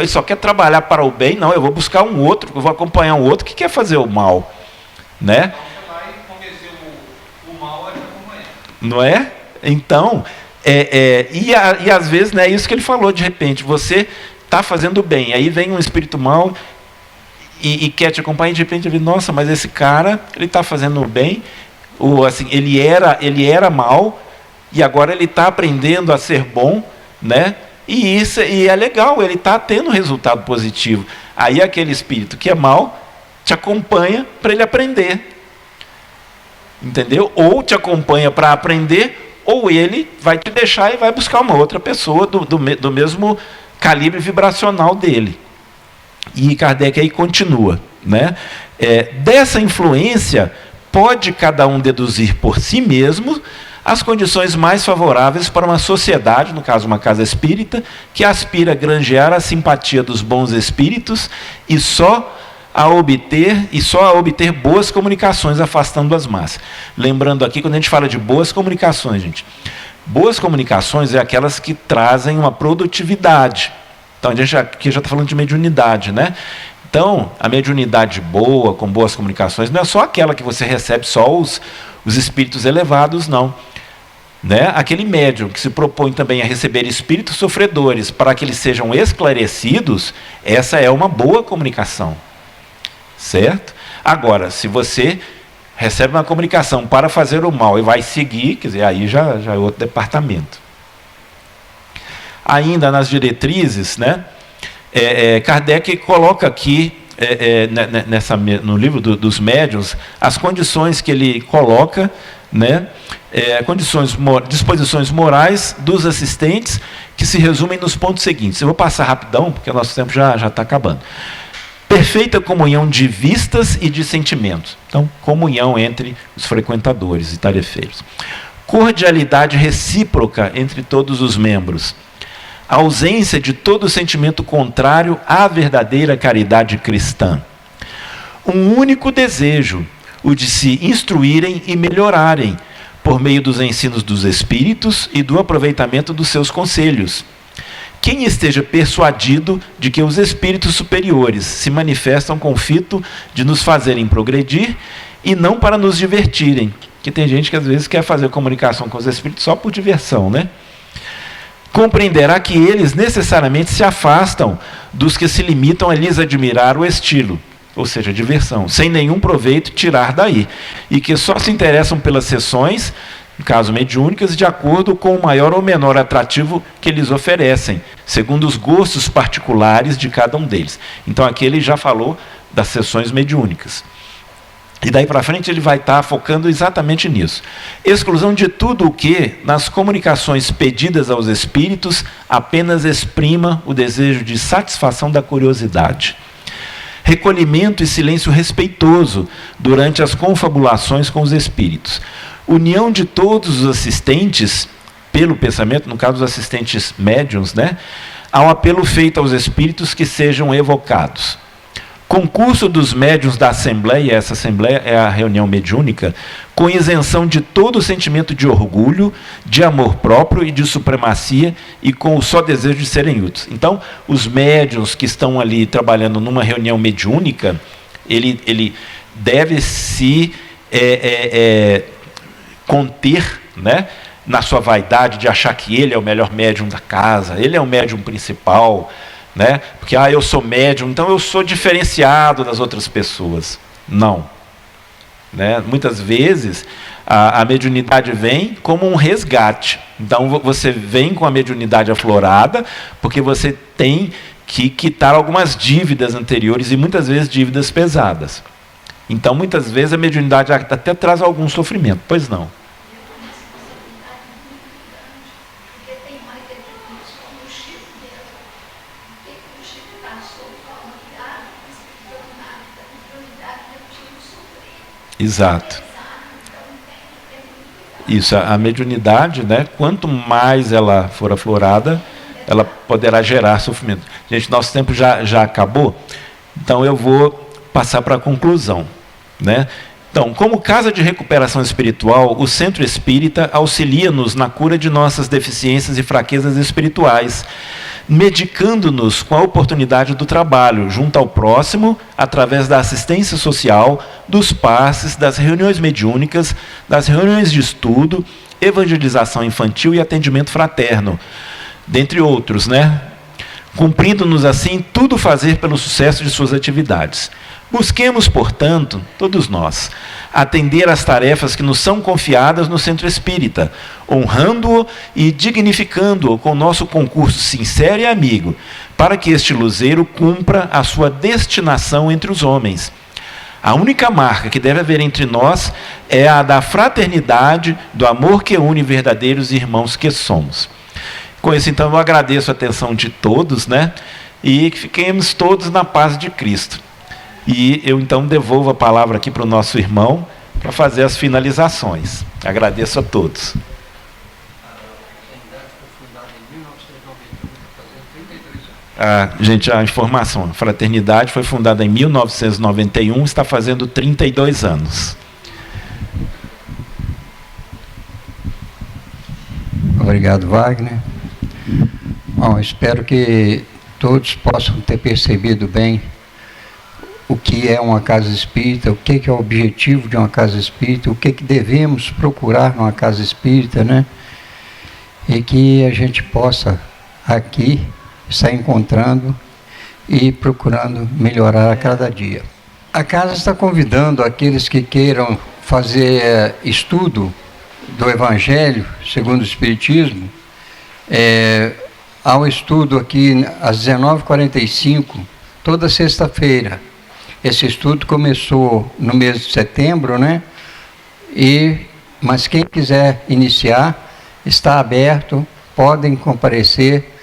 só quer trabalhar para o bem? Não, eu vou buscar um outro, eu vou acompanhar um outro que quer fazer o mal. Né? Não é? Então, E às vezes, né, isso que ele falou, de repente, você está fazendo bem, aí vem um espírito mau e quer te acompanhar, e de repente ele, nossa, mas esse cara, ele está fazendo bem, ou assim, ele era mau, e agora ele está aprendendo a ser bom, né? E é legal, ele está tendo resultado positivo. Aí aquele espírito que é mau te acompanha para ele aprender. Entendeu? Ou te acompanha para aprender, ou ele vai te deixar e vai buscar uma outra pessoa do mesmo calibre vibracional dele. E Kardec aí continua, né? Dessa influência, pode cada um deduzir por si mesmo as condições mais favoráveis para uma sociedade, no caso uma casa espírita, que aspira a granjear a simpatia dos bons espíritos e só a obter boas comunicações, afastando as más. Lembrando aqui, quando a gente fala de boas comunicações, gente, boas comunicações é aquelas que trazem uma produtividade. Então, a gente aqui já está falando de mediunidade, né? Então, a mediunidade boa, com boas comunicações, não é só aquela que você recebe só os espíritos elevados, não. Né? Aquele médium que se propõe também a receber espíritos sofredores para que eles sejam esclarecidos, essa é uma boa comunicação. Certo? Agora, se você recebe uma comunicação para fazer o mal e vai seguir, quer dizer, aí já é outro departamento. Ainda nas diretrizes, né, Kardec coloca aqui, no livro dos médiuns, as condições que ele coloca, né, disposições morais dos assistentes, que se resumem nos pontos seguintes. Eu vou passar rapidão, porque o nosso tempo já está acabando. Perfeita comunhão de vistas e de sentimentos. Então, comunhão entre os frequentadores e tarefeiros. Cordialidade recíproca entre todos os membros. A ausência de todo sentimento contrário à verdadeira caridade cristã. Um único desejo, o de se instruírem e melhorarem, por meio dos ensinos dos espíritos e do aproveitamento dos seus conselhos. Quem esteja persuadido de que os espíritos superiores se manifestam com o fito de nos fazerem progredir e não para nos divertirem. Que tem gente que às vezes quer fazer comunicação com os espíritos só por diversão, né? Compreenderá que eles necessariamente se afastam dos que se limitam a lhes admirar o estilo, ou seja, diversão, sem nenhum proveito tirar daí, e que só se interessam pelas sessões, no caso mediúnicas, de acordo com o maior ou menor atrativo que eles oferecem, segundo os gostos particulares de cada um deles. Então aqui ele já falou das sessões mediúnicas. E daí para frente ele vai estar focando exatamente nisso. Exclusão de tudo o que, nas comunicações pedidas aos espíritos, apenas exprima o desejo de satisfação da curiosidade. Recolhimento e silêncio respeitoso durante as confabulações com os espíritos. União de todos os assistentes, pelo pensamento, no caso dos assistentes médiuns, né, ao apelo feito aos espíritos que sejam evocados. Concurso dos médiuns da Assembleia, essa Assembleia é a reunião mediúnica, com isenção de todo sentimento de orgulho, de amor próprio e de supremacia, e com o só desejo de serem úteis. Então, os médiuns que estão ali trabalhando numa reunião mediúnica, ele deve se conter, né, na sua vaidade de achar que ele é o melhor médium da casa, ele é o médium principal, né? Porque eu sou médium, então eu sou diferenciado das outras pessoas. Não. Né? Muitas vezes a mediunidade vem como um resgate. Então você vem com a mediunidade aflorada porque você tem que quitar algumas dívidas anteriores e muitas vezes dívidas pesadas. Então muitas vezes a mediunidade até traz algum sofrimento. Pois não. Exato. Isso, a mediunidade, né, quanto mais ela for aflorada, ela poderá gerar sofrimento. Gente, nosso tempo já acabou, então eu vou passar para a conclusão. Né? Então, como casa de recuperação espiritual, o Centro Espírita auxilia-nos na cura de nossas deficiências e fraquezas espirituais, medicando-nos com a oportunidade do trabalho junto ao próximo, através da assistência social, dos passes, das reuniões mediúnicas, das reuniões de estudo evangelização infantil e atendimento fraterno, dentre outros, né? Cumprindo-nos assim tudo fazer pelo sucesso de suas atividades. Busquemos, portanto, todos nós, atender às tarefas que nos são confiadas no Centro Espírita, honrando-o e dignificando-o com nosso concurso sincero e amigo, para que este luzeiro cumpra a sua destinação entre os homens. A única marca que deve haver entre nós é a da fraternidade, do amor que une verdadeiros irmãos que somos. Com isso, então, eu agradeço a atenção de todos, né? E que fiquemos todos na paz de Cristo. E eu, então, devolvo a palavra aqui para o nosso irmão, para fazer as finalizações. Agradeço a todos. Gente, a informação, a Fraternidade foi fundada em 1991, está fazendo 32 anos. Obrigado, Wagner. Bom, espero que todos possam ter percebido bem o que é uma casa espírita, o que é o objetivo de uma casa espírita, o que devemos procurar numa casa espírita, né? E que a gente possa aqui estar encontrando e procurando melhorar a cada dia. A casa está convidando aqueles que queiram fazer estudo do Evangelho segundo o Espiritismo, ao estudo aqui às 19h45, toda sexta-feira. Esse estudo começou no mês de setembro, né? Mas quem quiser iniciar, está aberto, podem comparecer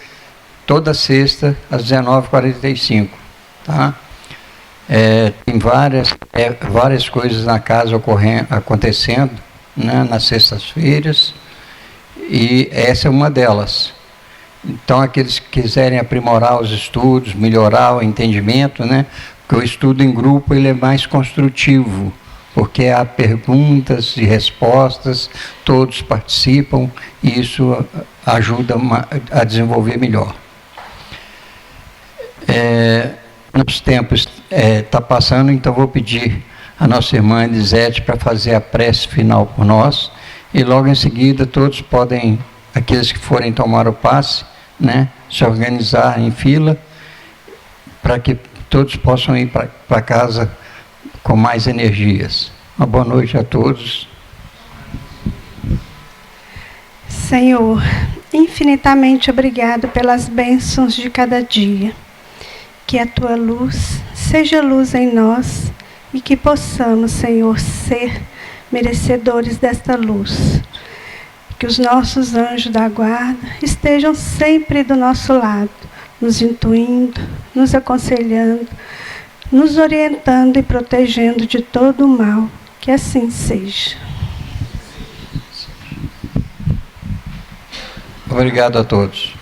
toda sexta às 19h45, tá? Tem várias coisas na casa acontecendo, né, nas sextas-feiras, e essa é uma delas. Então, aqueles que quiserem aprimorar os estudos, melhorar o entendimento, né? Porque o estudo em grupo ele é mais construtivo, porque há perguntas e respostas, todos participam, e isso ajuda a desenvolver melhor. Nos tempos está passando, então vou pedir a nossa irmã Elisete para fazer a prece final por nós, e logo em seguida todos podem, aqueles que forem tomar o passe, né, se organizar em fila, para que todos possam ir para casa com mais energias. Uma boa noite a todos. Senhor, infinitamente obrigado pelas bênçãos de cada dia. Que a Tua luz seja luz em nós e que possamos, Senhor, ser merecedores desta luz. Que os nossos anjos da guarda estejam sempre do nosso lado, nos intuindo, nos aconselhando, nos orientando e protegendo de todo o mal. Que assim seja. Obrigado a todos.